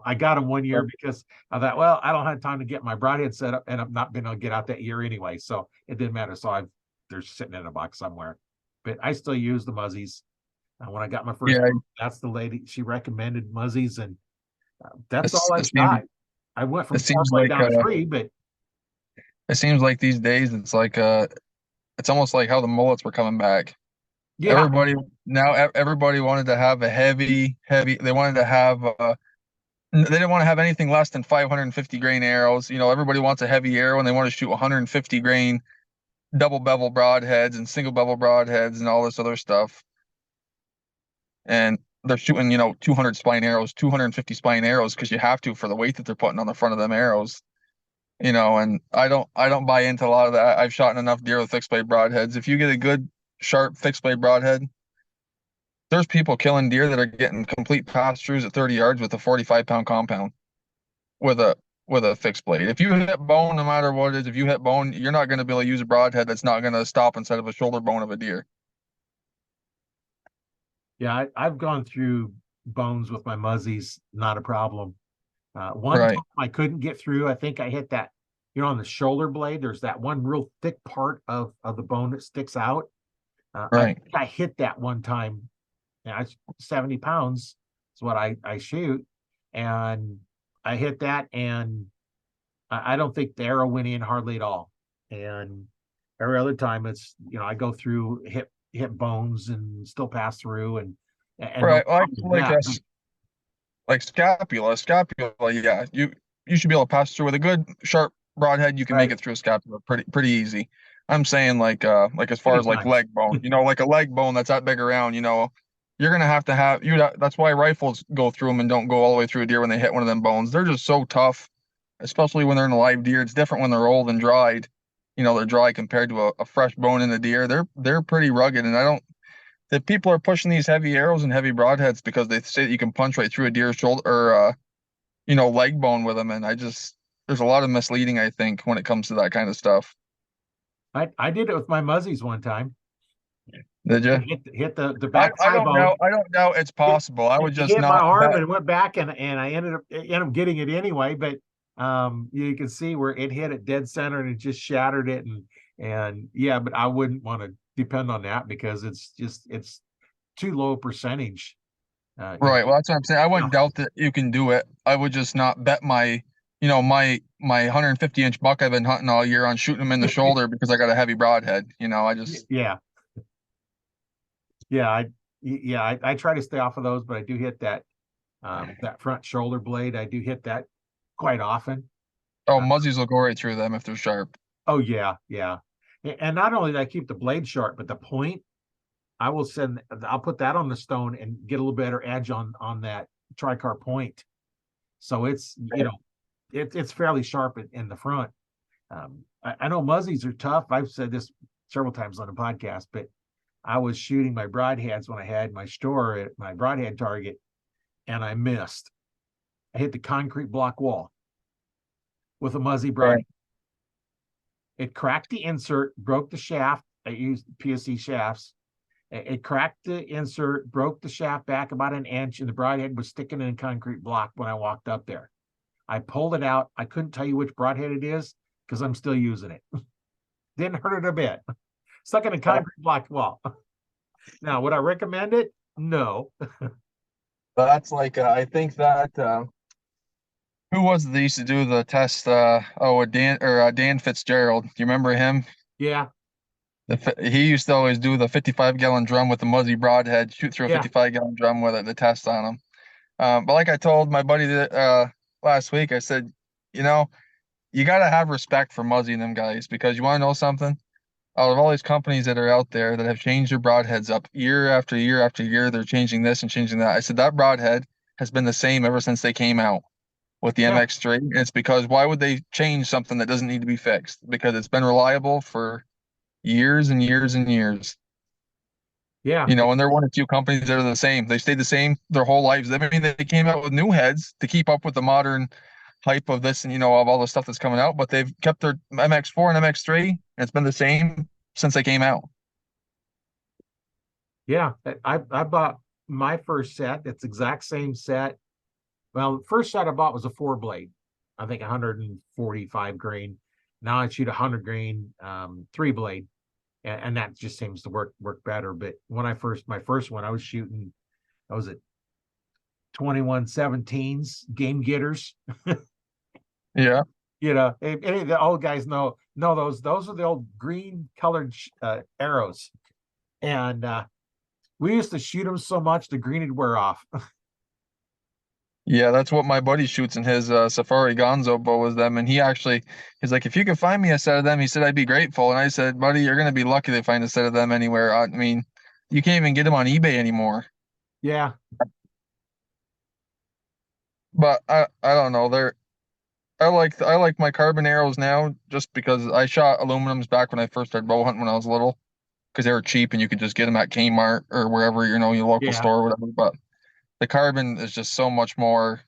I got them one year because I thought, well, I don't have time to get my broadhead set up, and I'm not going to get out that year anyway, so it didn't matter. So they're sitting in a box somewhere, but I still use the Muzzies. When I got my first, Yeah, that's the lady she recommended Muzzies, and that's it's, all it I've seems got. I went it from four seems blade like down to three, but it seems like these days it's almost like how the mullets were coming back. yeah, Everybody wanted to have a heavy. They wanted to have they didn't want to have anything less than 550 grain arrows. Everybody wants a heavy arrow and they want to shoot 150 grain double bevel broadheads and single bevel broadheads and all this other stuff. And they're shooting, 200 spine arrows, 250 spine arrows because you have to for the weight that they're putting on the front of them arrows. And I don't buy into a lot of that. I've shot enough deer with fixed blade broadheads. If you get a good sharp fixed blade broadhead, there's people killing deer that are getting complete pass-throughs at 30 yards with a 45-pound compound with a fixed blade. If you hit bone, no matter what it is, if you hit bone, you're not going to be able to use a broadhead that's not going to stop inside of a shoulder bone of a deer. I've gone through bones with my Muzzies, not a problem. One time Right. I couldn't get through. I think I hit that, on the shoulder blade. There's that one real thick part of the bone that sticks out. I Right. think I hit that one time. And I 70 pounds is what I shoot, and I hit that, and I don't think the arrow went in hardly at all. And every other time, it's I go through hit bones and still pass through, and no Right. Like problem with like that. a like scapula. Yeah, you should be able to pass through with a good sharp broadhead. You can make Right. it through a scapula pretty easy. I'm saying like as far Many as like times. leg bone, like a leg bone that's that big around, you're gonna have you. That's why rifles go through them and don't go all the way through a deer when they hit one of them bones. They're just so tough, especially when they're in a live deer. It's different when they're old and dried. They're dry compared to a fresh bone in a deer. They're pretty rugged, and I don't that people are pushing these heavy arrows and heavy broadheads because they say that you can punch right through a deer's shoulder or leg bone with them, and there's a lot of misleading, I think, when it comes to that kind of stuff. I did it with my muzzies one time. Did you? Hit the back I thigh don't bone. know. I don't know. It's It, possible. I would it just hit my not arm bet. and went back, and I ended up getting it anyway. But you can see where it hit it dead center, and it just shattered it. And yeah, but I wouldn't want to depend on that because it's too low percentage. Right. Well, that's what I'm saying. I Yeah, wouldn't doubt that you can do it. I would just not bet my 150-inch buck I've been hunting all year on shooting him in the shoulder because I got a heavy broadhead. I just yeah, yeah. I try to stay off of those, but I do hit that front shoulder blade. I do hit that quite often. oh, Uh, muzzies will go right through them if they're sharp. oh yeah, yeah. And not only do I keep the blade sharp, but the point I'll put that on the stone and get a little better edge on that tricar point. So it's it's fairly sharp in the front. I know muzzies are tough. I've said this several times on the podcast, but I was shooting my broadheads when I had my store at my broadhead target, and I missed. I hit the concrete block wall with a muzzy Right. broadhead. It cracked the insert, broke the shaft. I used PSC shafts. It cracked the insert, broke the shaft back about an inch, and the broadhead was sticking in a concrete block when I walked up there. I pulled it out. I couldn't tell you which broadhead it is because I'm still using it. Didn't hurt it a bit. Stuck in a concrete block wall. Now, would I recommend it? No. That's like I think that who was it that used to do the test? Dan Fitzgerald. Do you remember him? Yeah, He used to always do the 55-gallon drum with the muzzy broadhead, shoot through a yeah, 55-gallon drum with it, the test on him. But like I told my buddy last week, I said, you know, you got to have respect for Muzzy and them guys because you want to know something? Out of all these companies that are out there that have changed their broadheads up year after year after year, they're changing this and changing that. I said that broadhead has been the same ever since they came out with the yeah, MX3. And it's because why would they change something that doesn't need to be fixed? Because it's been reliable for years and years and years. yeah, And they're one or two companies that are the same. They stayed the same their whole lives. I mean, they came out with new heads to keep up with the modern hype of this and of all the stuff that's coming out, but they've kept their MX4 and MX3, and it's been the same since they came out. yeah. I bought my first set. It's exact same set. Well, the first set I bought was a 4 blade. I think 145 grain. Now I shoot 100 grain 3 blade, and that just seems to work better. But when my first one, I was shooting. I was at 2117s game getters. Yeah. Any of the old guys know those are the old green colored arrows, and we used to shoot them so much the green would wear off. Yeah, that's what my buddy shoots in his Safari Gonzo bow was them. And he's like, if you could find me a set of them, he said, I'd be grateful. And I said, buddy, you're going to be lucky to find a set of them anywhere. I mean, you can't even get them on eBay anymore. Yeah, But I don't know. I like my carbon arrows now just because I shot aluminums back when I first started bow hunting when I was little because they were cheap and you could just get them at Kmart or wherever, your local yeah, store or whatever. But the carbon is just so much more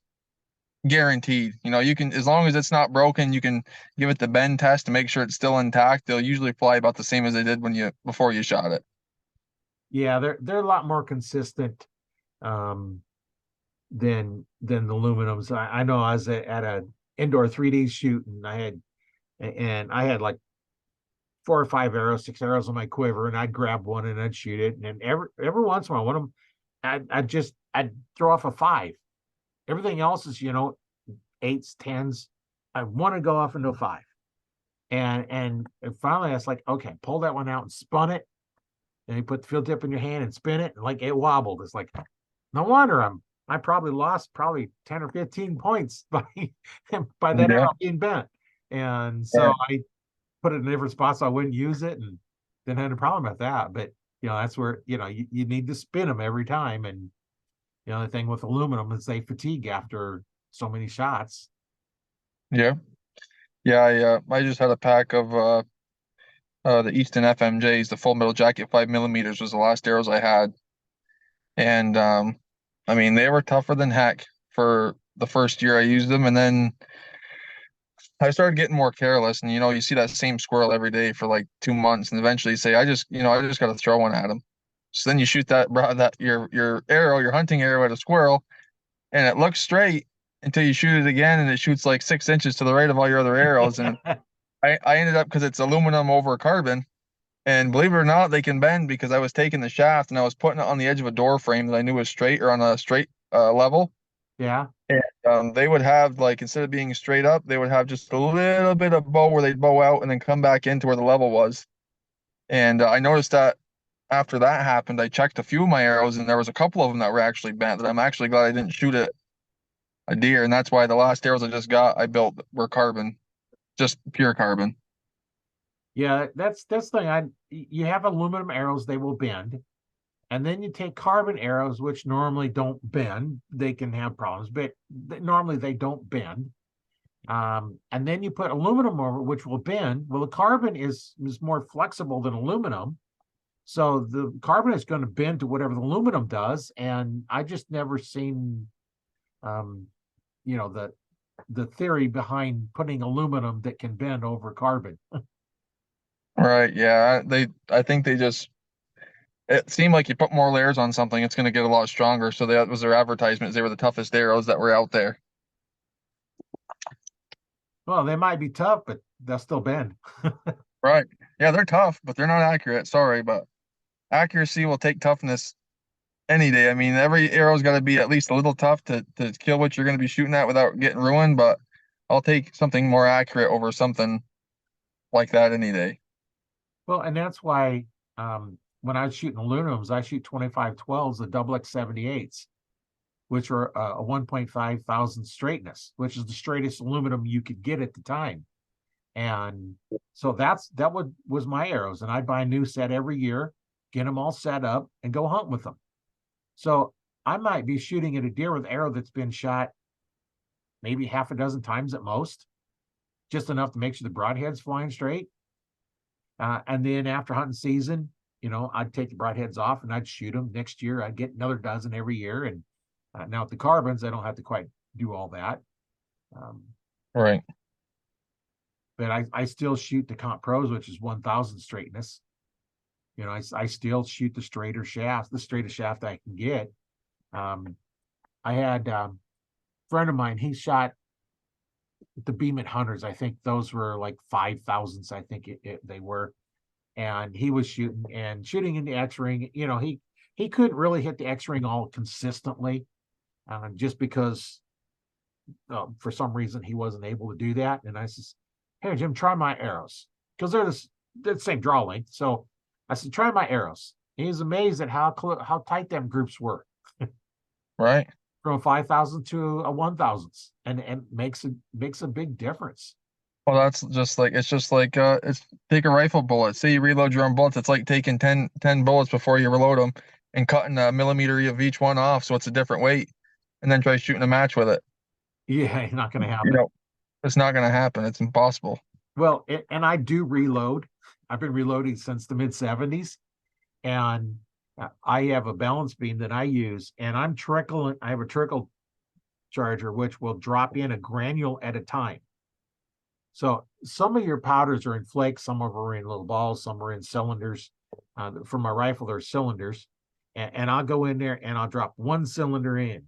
guaranteed. You can, as long as it's not broken, you can give it the bend test to make sure it's still intact. They'll usually fly about the same as they did before you shot it. yeah. They're a lot more consistent. Um, than the aluminums. I know I was at a indoor 3D shoot, and I had like 4 or 5 arrows, 6 arrows on my quiver, and I'd grab one and I'd shoot it. And then every once in a while, one of them, I'd throw off a 5. Everything else is, 8s, 10s. I want to go off into a 5. And finally I was like, okay, pull that one out and spun it. And you put the field tip in your hand and spin it, and like it wobbled. It's like, no wonder I probably lost 10 or 15 points by that Yeah. arrow being bent. And so Right. I put it in different spots so I wouldn't use it, and didn't have a problem with that. But that's where you need to spin them every time. And the only thing with aluminum is they fatigue after so many shots. Yeah. Yeah. I just had a pack of the Easton FMJs, the Full Metal Jacket 5 millimeters was the last arrows I had. And I mean, they were tougher than heck for the first year I used them. And then I started getting more careless. And, you see that same squirrel every day for like 2 months. And eventually you say, I just got to throw one at him. So then you shoot your arrow, your hunting arrow at a squirrel, and it looks straight until you shoot it again, and it shoots like 6 inches to the right of all your other arrows. And I ended up, because it's aluminum over carbon, and believe it or not, they can bend, because I was taking the shaft and I was putting it on the edge of a door frame that I knew was straight, or on a straight level. Yeah. And they would have, like, instead of being straight up, they would have just a little bit of bow where they'd bow out and then come back into where the level was. And I noticed that after that happened, I checked a few of my arrows, and there was a couple of them that were actually bent, that I'm actually glad I didn't shoot a deer. And that's why the last arrows I just got, I built, were carbon, just pure carbon. Yeah, that's the thing. You have aluminum arrows, they will bend. And then you take carbon arrows, which normally don't bend. They can have problems, but normally they don't bend. And then you put aluminum over, which will bend. Well, the carbon is more flexible than aluminum. So the carbon is going to bend to whatever the aluminum does. And I just never seen, um, the theory behind putting aluminum that can bend over carbon. Right. Yeah. I think they just, it seemed like you put more layers on something, it's going to get a lot stronger. So that was their advertisements. They were the toughest arrows that were out there. Well, they might be tough, but they'll still bend. Right. Yeah. They're tough, but they're not accurate. Sorry, but accuracy will take toughness any day. I mean, every arrow's got to be at least a little tough to kill what you're going to be shooting at without getting ruined. But I'll take something more accurate over something like that any day. Well, and that's why when I was shooting aluminums, I shoot 2512s, the double X78s, which are a 1.5 thousand straightness, which is the straightest aluminum you could get at the time. And so was my arrows. And I'd buy a new set every year, get them all set up, and go hunt with them. So I might be shooting at a deer with arrow that's been shot maybe half a dozen times at most, just enough to make sure the broadhead's flying straight. And then after hunting season, I'd take the broadheads off and I'd shoot them. Next year, I'd get another dozen every year. And now with the carbons, I don't have to quite do all that. Right. But I still shoot the Comp Pros, which is 1000 straightness. I still shoot the straightest shaft I can get. I had a friend of mine, he shot the Beeman Hunters. I think those were like 5000s, I think they were. And he was shooting in the X-ring. He couldn't really hit the X-ring all consistently, just because for some reason he wasn't able to do that. And I says, "Hey Jim, try my arrows," because they're the same draw length. So I said, "Try my arrows." And he was amazed at how tight them groups were, Right. from a 5000 to a 1000, and makes a big difference. Well, it's just like it's take a rifle bullet. Say you reload your own bullets, it's like taking 10 bullets before you reload them and cutting a millimeter of each one off so it's a different weight, and then try shooting a match with it. Yeah, not going to You happen. know, it's not going to happen. It's impossible. Well, and I do reload. I've been reloading since the mid 70s, and I have a balance beam that I use, and I have a trickle charger, which will drop in a granule at a time. So some of your powders are in flakes, some of them are in little balls, some are in cylinders. For my rifle, they're cylinders. And I'll go in there and I'll drop one cylinder in.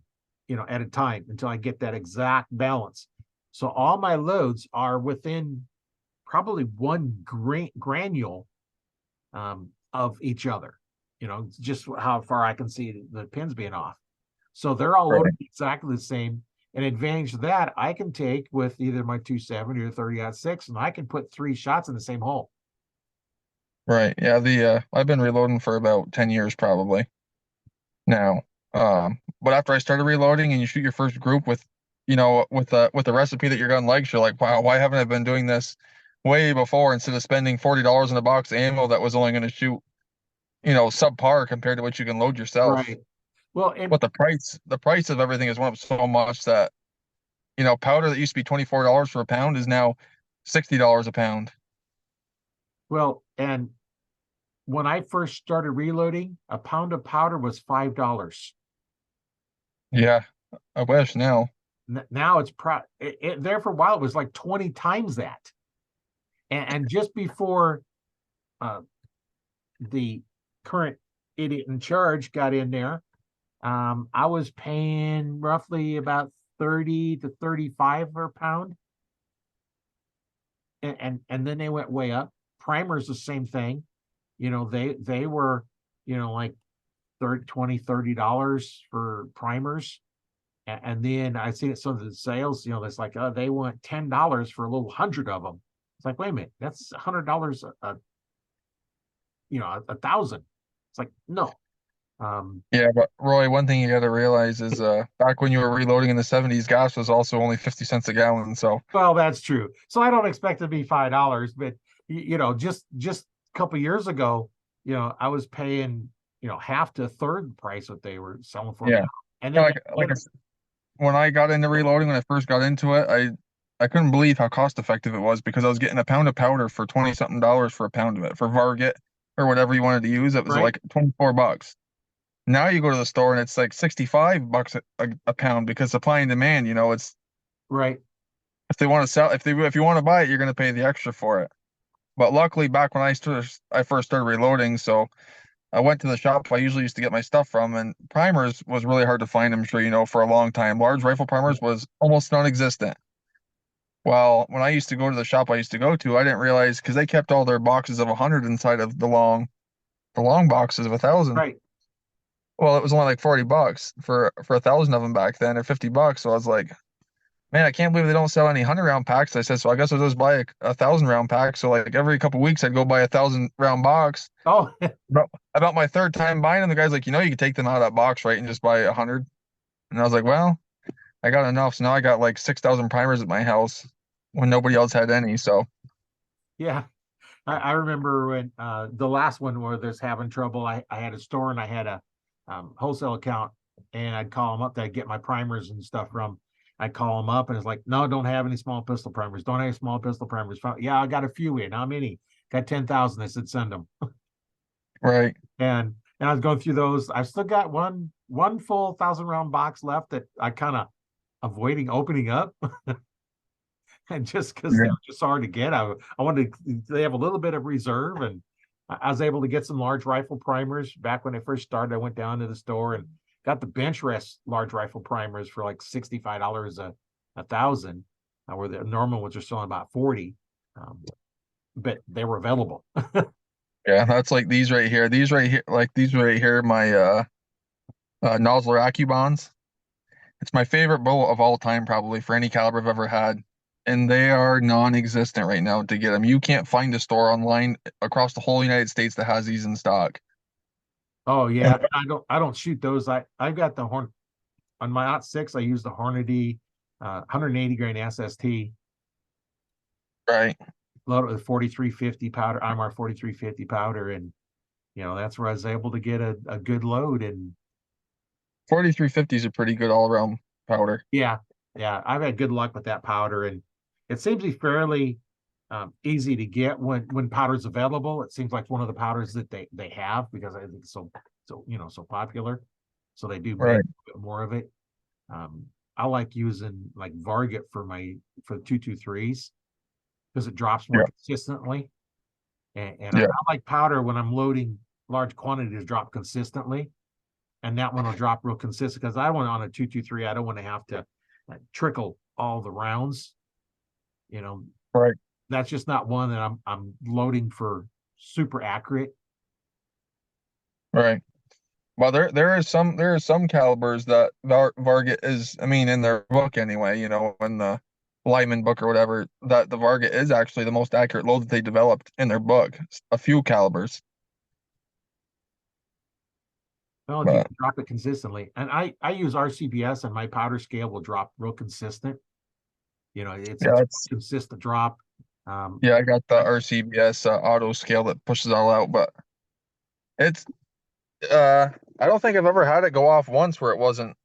at a time until I get that exact balance. So all my loads are within probably one granule of each other, just how far I can see the pins being off. So they're all Right. loaded exactly the same. An advantage of that I can take with either my 270 or 30-06, and I can put 3 shots in the same hole. Right. Yeah, I've been reloading for about 10 years probably now. But after I started reloading and you shoot your first group with, with the recipe that your gun likes, you're like, wow, why haven't I been doing this way before instead of spending $40 in a box of ammo that was only going to shoot, subpar compared to what you can load yourself. Right. Well, and But the price of everything has went up so much that, powder that used to be $24 for a pound is now $60 a pound. and when I first started reloading, a pound of powder was $5. Yeah, I wish now. Now it's there for a while. It was like 20 times that. And just before uh, the current idiot in charge got in there, I was paying roughly about 30 to 35 per pound. And then they went way up. Primers, the same thing. They were, like 30, 20, $30 for primers. And then I see it, some of the sales, that's like, they want $10 for a little 100 of them. It's like, wait a minute, that's $100 a thousand. It's like, no. Yeah, but Roy, one thing you got to realize is back when you were reloading in the 70s, gas was also only 50 cents a gallon. So, Well, that's true. So I don't expect it to be $5, but just a couple years ago, I was paying, half to a third price what they were selling for now. yeah. And Yeah, then like when I got into reloading, when I first got into it, I couldn't believe how cost effective it was because I was getting a pound of powder for 20 something dollars for a pound of it for Varget or whatever you wanted to use. It was right, like 24 bucks. Now you go to the store and it's like 65 bucks a pound because supply and demand, it's right, if they want to sell if you want to buy it, you're going to pay the extra for it. But luckily back when I first started reloading, so I went to the shop I usually used to get my stuff from, and primers was really hard to find, I'm sure you know, for a long time. Large rifle primers was almost non-existent. Well, when I used to go to the shop I used to go to, I didn't realize because they kept all their boxes of 100 inside of the long boxes of 1,000. right. Well, it was only like 40 bucks for 1,000 of them back then, or 50 bucks. So I was like, man, I can't believe they don't sell any 100-round packs. I said, so I guess I'll just buy a 1,000-round pack. So like every couple weeks I'd go buy a 1,000-round box. Oh, About my third time buying them, the guy's like, you can take them out of that box, right, and just buy 100. And I was like, well, I got enough. So now I got like 6,000 primers at my house when nobody else had any. So yeah. I remember when the last one where there's having trouble, I had a store and I had a wholesale account, and I'd call them up that I'd get my primers and stuff from. I'd call them up and it's like, no, don't have any small pistol primers. Don't have any small pistol primers. Yeah, I got a few in. How many? Got 10,000. I said, send them. right, And I was going through those. I've still got one full 1,000-round box left that I kind of avoiding opening up. And just because they yeah, were just hard to get, I wanted to, they have a little bit of reserve, and I was able to get some large rifle primers back when I first started. I went down to the store and got the bench rest large rifle primers for like $65 a thousand, where the normal ones are selling about 40, but they were available. yeah. That's like these right here. These right here, my Nosler AccuBonds. It's my favorite bullet of all time, probably for any caliber I've ever had. And they are non-existent right now to get them. You can't find a store online across the whole United States that has these in stock. Oh And yeah, I don't shoot those. I've got the horn on my ot 6. I use the Hornady 180 grain SST right, loaded with 4350 powder, IMR 4350 powder, and that's where I was able to get a good load. And 4350 is a pretty good all-around powder. yeah, yeah, I've had good luck with that powder, and it seems to be fairly easy to get when powder's available. It seems like one of the powders that they have, because I think it's so popular, so they do make Right. a bit more of it. I like using like Varget for the 223s because it drops more Yeah. consistently. And I Yeah. like powder when I'm loading large quantities drop consistently. and that one will drop real consistent because I want on a 223. I don't want to have to trickle all the rounds. You know, Right. that's just not one that I'm loading for super accurate. Right. Well, there are some calibers that Varget is, I mean, in their book anyway, you know, in the Lyman book or whatever, that the Varget is actually the most accurate load that they developed in their book. A few calibers, Well, if you but can drop it consistently, and I use RCBS, and my powder scale will drop real consistent. You know, it's yeah, a it's consistent drop. Um, yeah, I got the I, RCBS auto scale that pushes all out, but it's uh, I don't think I've ever had it go off once where it wasn't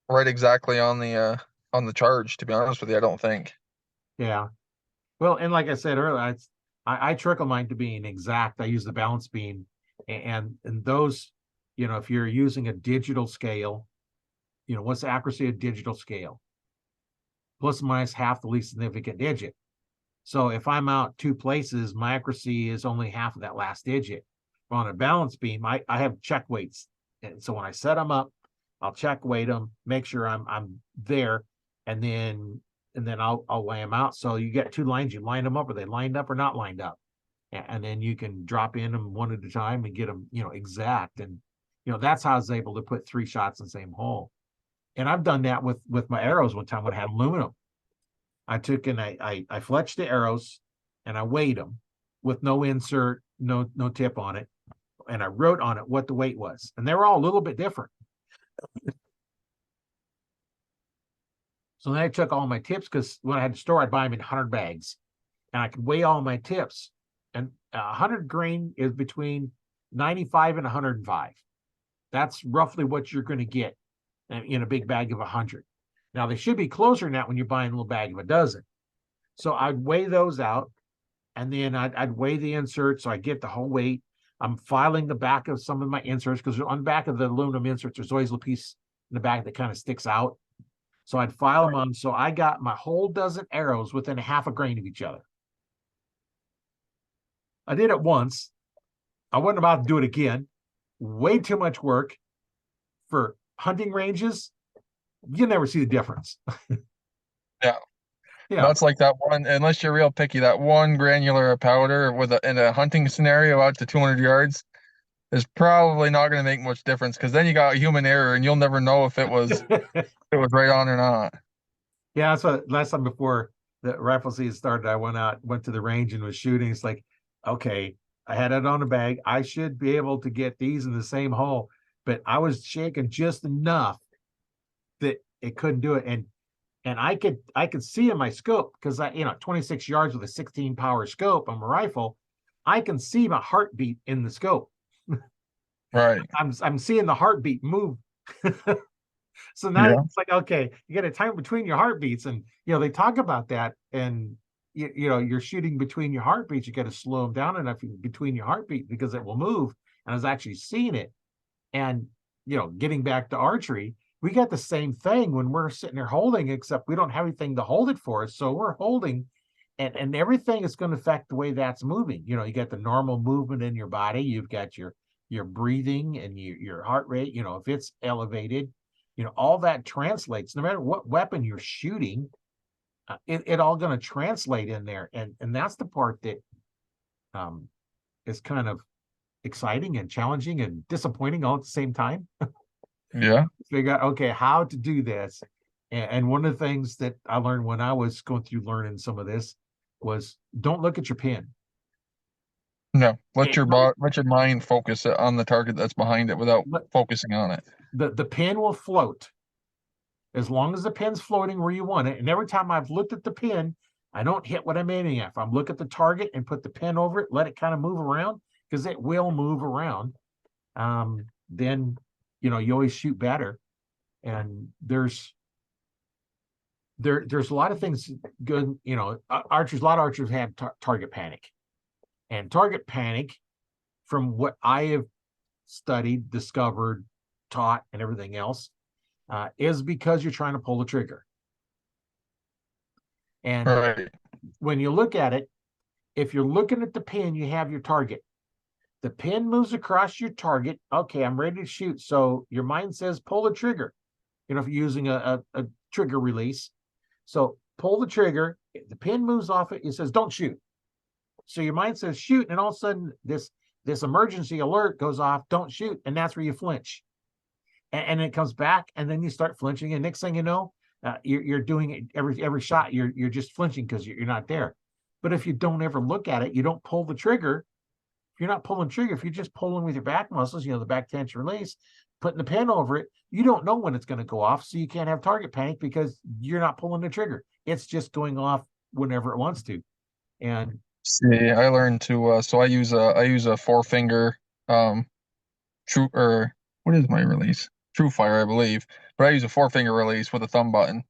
right exactly on the charge. To be honest with you, I don't think. yeah. Well, and like I said earlier, I trickle mine to being exact. I use the balance beam, and those, you know, if you're using a digital scale, you know, what's the accuracy of digital scale? Plus or minus half the least significant digit. So if I'm out two places, my accuracy is only half of that last digit. On a balance beam, I have check weights, and so when I set them up, I'll check weight them, make sure I'm there, and then I'll lay them out. So you get two lines, you line them up. Are they lined up or not lined up? And then you can drop in them one at a time and get them, you know, exact. And you know that's how I was able to put three shots in the same hole. And I've done that with my arrows one time when I had aluminum. I took and I fletched the arrows and I weighed them with no insert, no tip on it, and I wrote on it what the weight was, and they were all a little bit different. So then I took all my tips because when I had to store, I'd buy them in 100 bags, and I could weigh all my tips. And 100 grain is between 95 and 105. That's roughly what you're going to get in a big bag of 100. Now they should be closer than that when you're buying a little bag of a dozen. So I'd weigh those out, and then I'd weigh the inserts so I get the whole weight. I'm filing the back of some of my inserts because on the back of the aluminum inserts, there's always a piece in the back that kind of sticks out. So I'd file them on. So I got my whole dozen arrows within a half a grain of each other. I did it once. I wasn't about to do it again. Way too much work for hunting ranges. You never see the difference. Yeah. Yeah. That's like that one, unless you're real picky, that one granular powder with in a hunting scenario out to 200 yards is probably not going to make much difference because then you got human error and you'll never know if it was right on or not. Yeah, that's what last time before the rifle season started, I went to the range and was shooting. It's like, okay, I had it on a bag. I should be able to get these in the same hole, but I was shaking just enough that it couldn't do it. And I could see in my scope because I, 26 yards with a 16 power scope on my rifle, I can see my heartbeat in the scope. Right. I'm seeing the heartbeat move. So now Yeah. it's like, okay, you got a time between your heartbeats, and they talk about that, and you're shooting between your heartbeats. You got to slow them down enough between your heartbeat because it will move. And I was actually seeing it, and getting back to archery, we got the same thing when we're sitting there holding, except we don't have anything to hold it for us. So we're holding, and everything is going to affect the way that's moving. You got the normal movement in your body. You've got your breathing and your heart rate. If it's elevated, all that translates. No matter what weapon you're shooting, it all going to translate in there, and that's the part that is kind of exciting and challenging and disappointing all at the same time. Yeah. Figure out, okay, how to do this. And one of the things that I learned when I was going through learning some of this was don't look at your pin. No. It, Let your mind focus on the target that's behind it without focusing on it. the pin will float as long as the pin's floating where you want it. And every time I've looked at the pin, I don't hit what I'm aiming at. If I'm look at the target and put the pin over it, let it kind of move around, because it will move around. Then you always shoot better. And there's a lot of things good. Archers, a lot of archers have target panic, and target panic, from what I have studied, discovered, taught, and everything else, is because you're trying to pull the trigger. And Right. when you look at it, if you're looking at the pin, you have your target. The pin moves across your target. Okay, I'm ready to shoot. So your mind says pull the trigger. If you're using a trigger release. So pull the trigger. The pin moves off it. It says don't shoot. So your mind says shoot, and all of a sudden this emergency alert goes off. Don't shoot, and that's where you flinch. And it comes back, and then you start flinching, and next thing you know, you're doing it every shot. You're just flinching because you're not there. But if you don't ever look at it, you don't pull the trigger. If you're not pulling trigger, if you're just pulling with your back muscles, the back tension release, putting the pin over it, you don't know when it's going to go off, so you can't have target panic because you're not pulling the trigger. It's just going off whenever it wants to. And See, I learned to so I use a four finger true or what is my release? True fire, I believe. But I use a four finger release with a thumb button.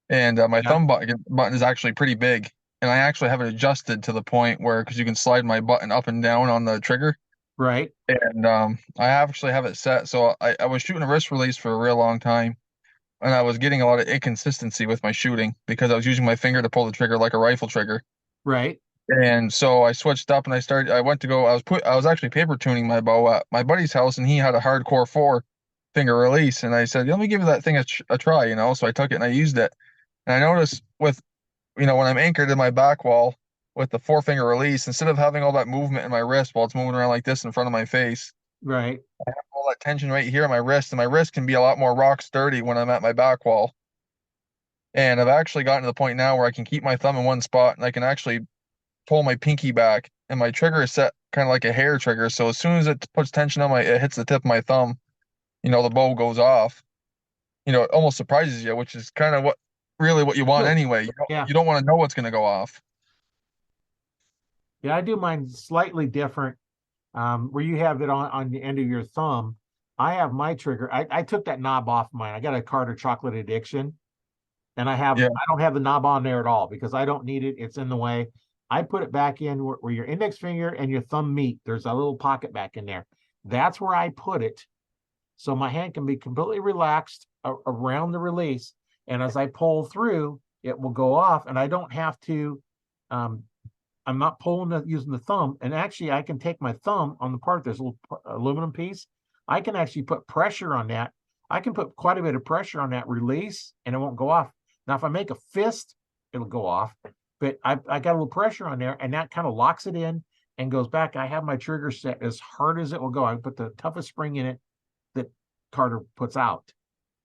And my yeah, thumb button is actually pretty big. And I actually have it adjusted to the point where because you can slide my button up and down on the trigger. right, And I actually have it set. So I was shooting a wrist release for a real long time. And I was getting a lot of inconsistency with my shooting because I was using my finger to pull the trigger like a rifle trigger. right, And so I switched up and I went to go I was actually paper tuning my bow at my buddy's house and he had a hardcore four finger release and I said, "Let me give that thing a try," So I took it and I used it. And I noticed with when I'm anchored in my back wall with the four finger release, instead of having all that movement in my wrist while it's moving around like this in front of my face, right. all that tension right here in my wrist, and my wrist can be a lot more rock sturdy when I'm at my back wall. And I've actually gotten to the point now where I can keep my thumb in one spot and I can actually pull my pinky back, and my trigger is set kind of like a hair trigger. So as soon as it puts tension on it hits the tip of my thumb, the bow goes off. It almost surprises you, which is kind of what you want Good. anyway. Yeah, You don't want to know what's going to go off. yeah. I do mine slightly different. Where you have it on the end of your thumb, I have my trigger. I took that knob off mine. I got a Carter chocolate addiction, and Yeah, I don't have the knob on there at all because I don't need it. It's in the way. I put it back in where your index finger and your thumb meet. There's a little pocket back in there. That's where I put it. So my hand can be completely relaxed around the release. And as I pull through, it will go off. And I don't have to, I'm not using the thumb. And actually, I can take my thumb on the part, there's a little aluminum piece. I can actually put pressure on that. I can put quite a bit of pressure on that release and it won't go off. Now, if I make a fist, it'll go off. But I got a little pressure on there and that kind of locks it in and goes back. I have my trigger set as hard as it will go. I put the toughest spring in it that Carter puts out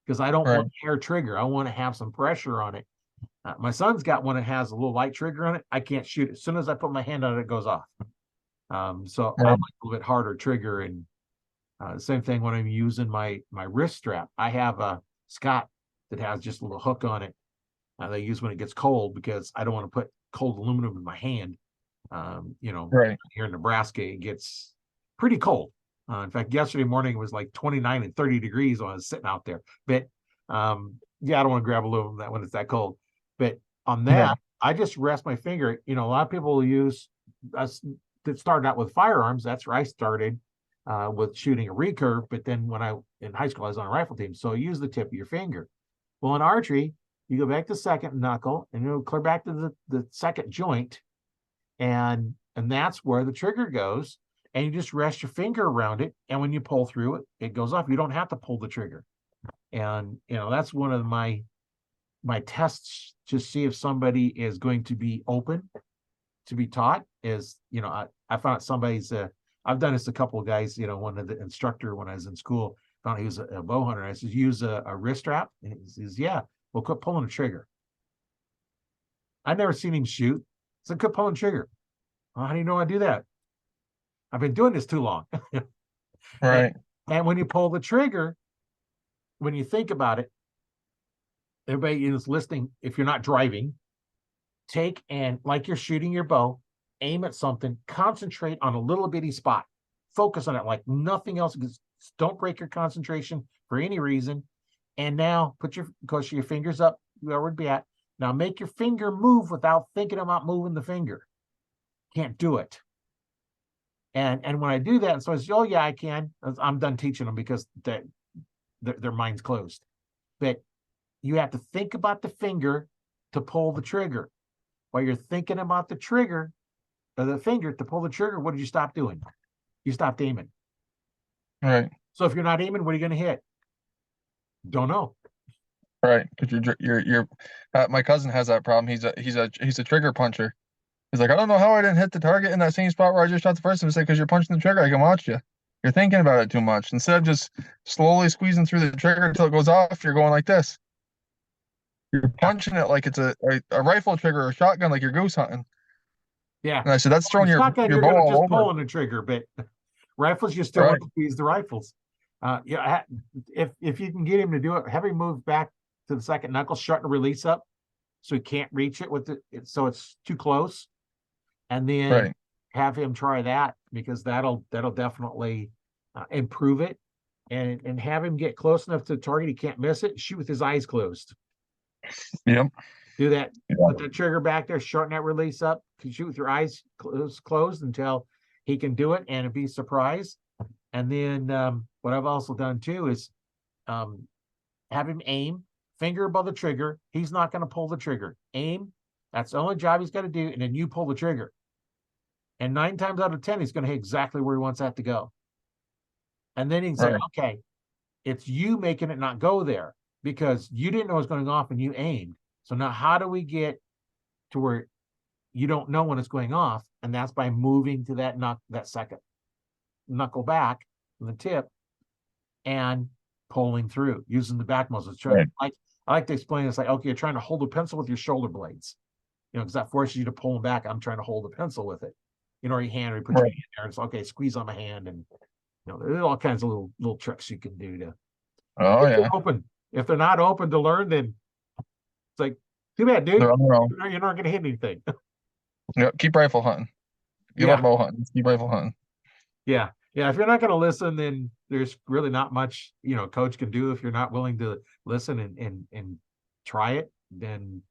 because I don't right. want hair trigger. I want to have some pressure on it. My son's got one that has a little light trigger on it. I can't shoot it. As soon as I put my hand on it, it goes off. So I like Right. a little bit harder trigger. And same thing when I'm using my wrist strap. I have a Scott that has just a little hook on it. They use when it gets cold because I don't want to put cold aluminum in my hand. Right. Here in Nebraska, it gets pretty cold. In fact, yesterday morning it was like 29 and 30 degrees when I was sitting out there. But yeah, I don't want to grab aluminum that when it's that cold. But on Yeah. that, I just rest my finger. A lot of people use us that started out with firearms. That's where I started with shooting a recurve. But then when I in high school, I was on a rifle team. So use the tip of your finger. Well, in archery, you go back to second knuckle and you'll clear back to the second joint. And that's where the trigger goes. And you just rest your finger around it. And when you pull through it, it goes off. You don't have to pull the trigger. And that's one of my tests to see if somebody is going to be open to be taught is, I found somebody's I've done this a couple of guys, one of the instructor when I was in school found he was a bow hunter. I said, use a wrist strap. And he says, yeah, well, quit pulling the trigger. I'd never seen him shoot. So quit pulling the trigger. Well, how do you know I do that? I've been doing this too long. and, Right. and when you pull the trigger, when you think about it, everybody is listening. If you're not driving, take and like you're shooting your bow, aim at something, concentrate on a little bitty spot, focus on it like nothing else. Don't break your concentration for any reason. And now put your fingers up where it would be at. Now make your finger move without thinking about moving the finger. Can't do it. And when I do that, and so I say, oh yeah, I can. I'm done teaching them because their mind's closed. But you have to think about the finger to pull the trigger. While you're thinking about the trigger or the finger to pull the trigger, what did you stop doing? you stopped aiming. Right. So if you're not aiming, what are you going to hit? Don't know. Right. Because you're my cousin has that problem. He's a trigger puncher. He's like, I don't know how I didn't hit the target in that same spot where I just shot the first time. It's like, because you're punching the trigger, I can watch you. You're thinking about it too much. Instead of just slowly squeezing through the trigger until it goes off, you're going like this. You're punching it like it's a rifle trigger or a shotgun, like you're goose hunting. Yeah. And I said, that's Well, throwing shotgun, your you're bow going to all just over. pull on the trigger, but rifles, you still Right. want to squeeze the rifles. Yeah, if you can get him to do it, have him move back to the second knuckle, shut the release up, so he can't reach it with it, so it's too close, and then Right. have him try that, because that'll definitely improve it, and have him get close enough to the target he can't miss it. Shoot with his eyes closed. Yep. Do that. Yep. Put the trigger back there, shorten that release up. Shoot with your eyes closed until he can do it, and be surprised. And then what I've also done too is have him aim, finger above the trigger. He's not going to pull the trigger. Aim. That's the only job he's got to do. And then you pull the trigger. And 9 times out of 10, he's going to hit exactly where he wants that to go. And then he can say, Right. okay, it's you making it not go there, because you didn't know it was going off and you aimed. So now how do we get to where you don't know when it's going off? And that's by moving to that second knuckle back from the tip and pulling through using the back muscles. Right. I like to explain it's like, okay, you're trying to hold a pencil with your shoulder blades, because that forces you to pull them back. I'm trying to hold the pencil with it, or your hand, or you put your Right. hand there, and it's okay, squeeze on my hand, and there's all kinds of little tricks you can do to, Oh if they're yeah. open. If they're not open to learn, then it's like, too bad, dude. They're on their own. You're not going to hit anything. Yep. Keep rifle hunting. Give up Yeah, bow hunting. Keep rifle hunting. yeah. If you're not going to listen, then there's really not much coach can do. If you're not willing to listen and try it, then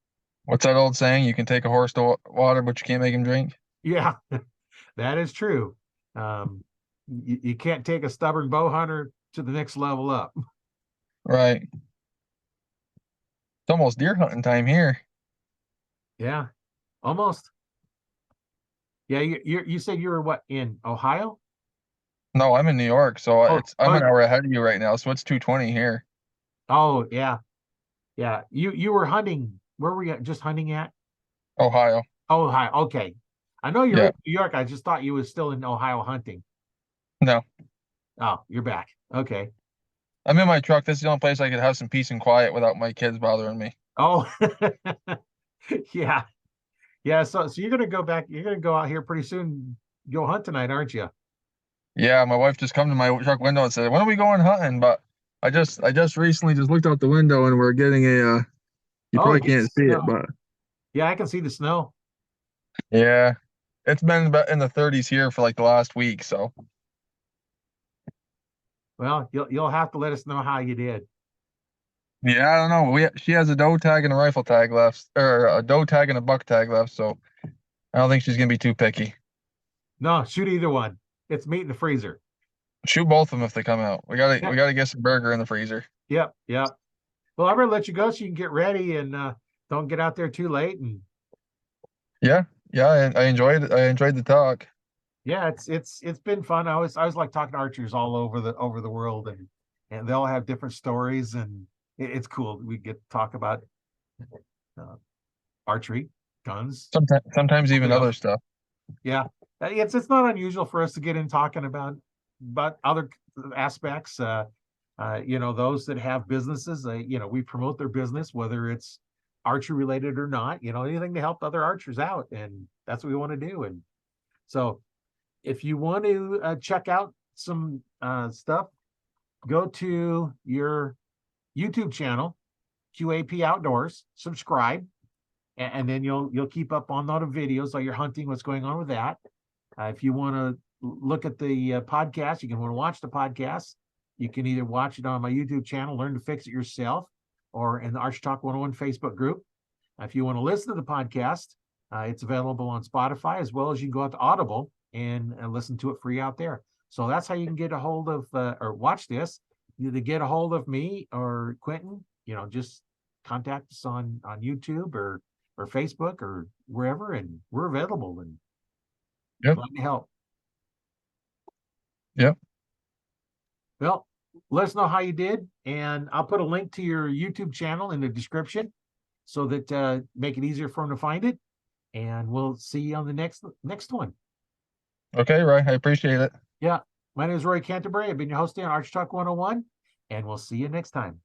What's that old saying? You can take a horse to water, but you can't make him drink. yeah, that is true. You can't take a stubborn bow hunter to the next level up. Right. It's almost deer hunting time here. Yeah, almost. Yeah, you said you were what, in Ohio? No, I'm in New York, so Oh, I'm oh, an hour ahead of you right now, so it's 2:20 here. oh, yeah, yeah. You were hunting. Where were you just hunting at? Ohio. Oh, Ohio. Okay. I know you're Yeah. in New York. I just thought you were still in Ohio hunting. No. Oh, you're back. Okay. I'm in my truck. This is the only place I could have some peace and quiet without my kids bothering me. Oh, yeah. Yeah. So you're gonna go back. You're gonna go out here pretty soon. Go hunt tonight, aren't you? Yeah, my wife just come to my truck window and said, "When are we going hunting?" But I just recently just looked out the window and we're getting you Oh, probably get can't see it, snow. but Yeah, I can see the snow. yeah, it's been about in the 30s here for like the last week, so Well, you'll have to let us know how you did. yeah, I don't know. She has a doe tag and a rifle tag left, or a doe tag and a buck tag left, so I don't think she's gonna be too picky. No, shoot either one. It's meat in the freezer. Shoot both of them if they come out. We gotta we Yep, gotta get some burger in the freezer. yep, yep. Well, I'm gonna let you go so you can get ready, and don't get out there too late. And Yeah, yeah, I enjoyed the talk. yeah, it's been fun. I always like talking to archers all over the world, and they all have different stories, and it's cool. We get to talk about uh, archery, guns, Sometimes even everything other else. stuff. Yeah, it's not unusual for us to get in talking about other aspects. Those that have businesses, we promote their business, whether it's archery related or not. Anything to help other archers out, and that's what we want to do. And so, if you want to check out some stuff, go to your YouTube channel, QAP Outdoors, subscribe, and then you'll keep up on all the videos while you're hunting, what's going on with that. If you want to look at the podcast, you can want to watch the podcast. You can either watch it on my YouTube channel, Learn to Fix It Yourself, or in the Arch Talk 101 Facebook group. If you want to listen to the podcast, it's available on Spotify, as well as you can go out to Audible and listen to it free out there. So that's how you can get a hold of or watch this. Either get a hold of me or Quinton, just contact us on YouTube or Facebook or wherever, and we're available and Yep. glad to help. Yep. Well, let us know how you did, and I'll put a link to your YouTube channel in the description so that make it easier for them to find it. And we'll see you on the next one. Okay, Roy, I appreciate it. Yeah, my name is Roy Canterbury. I've been your host here on Arch Talk 101, and we'll see you next time.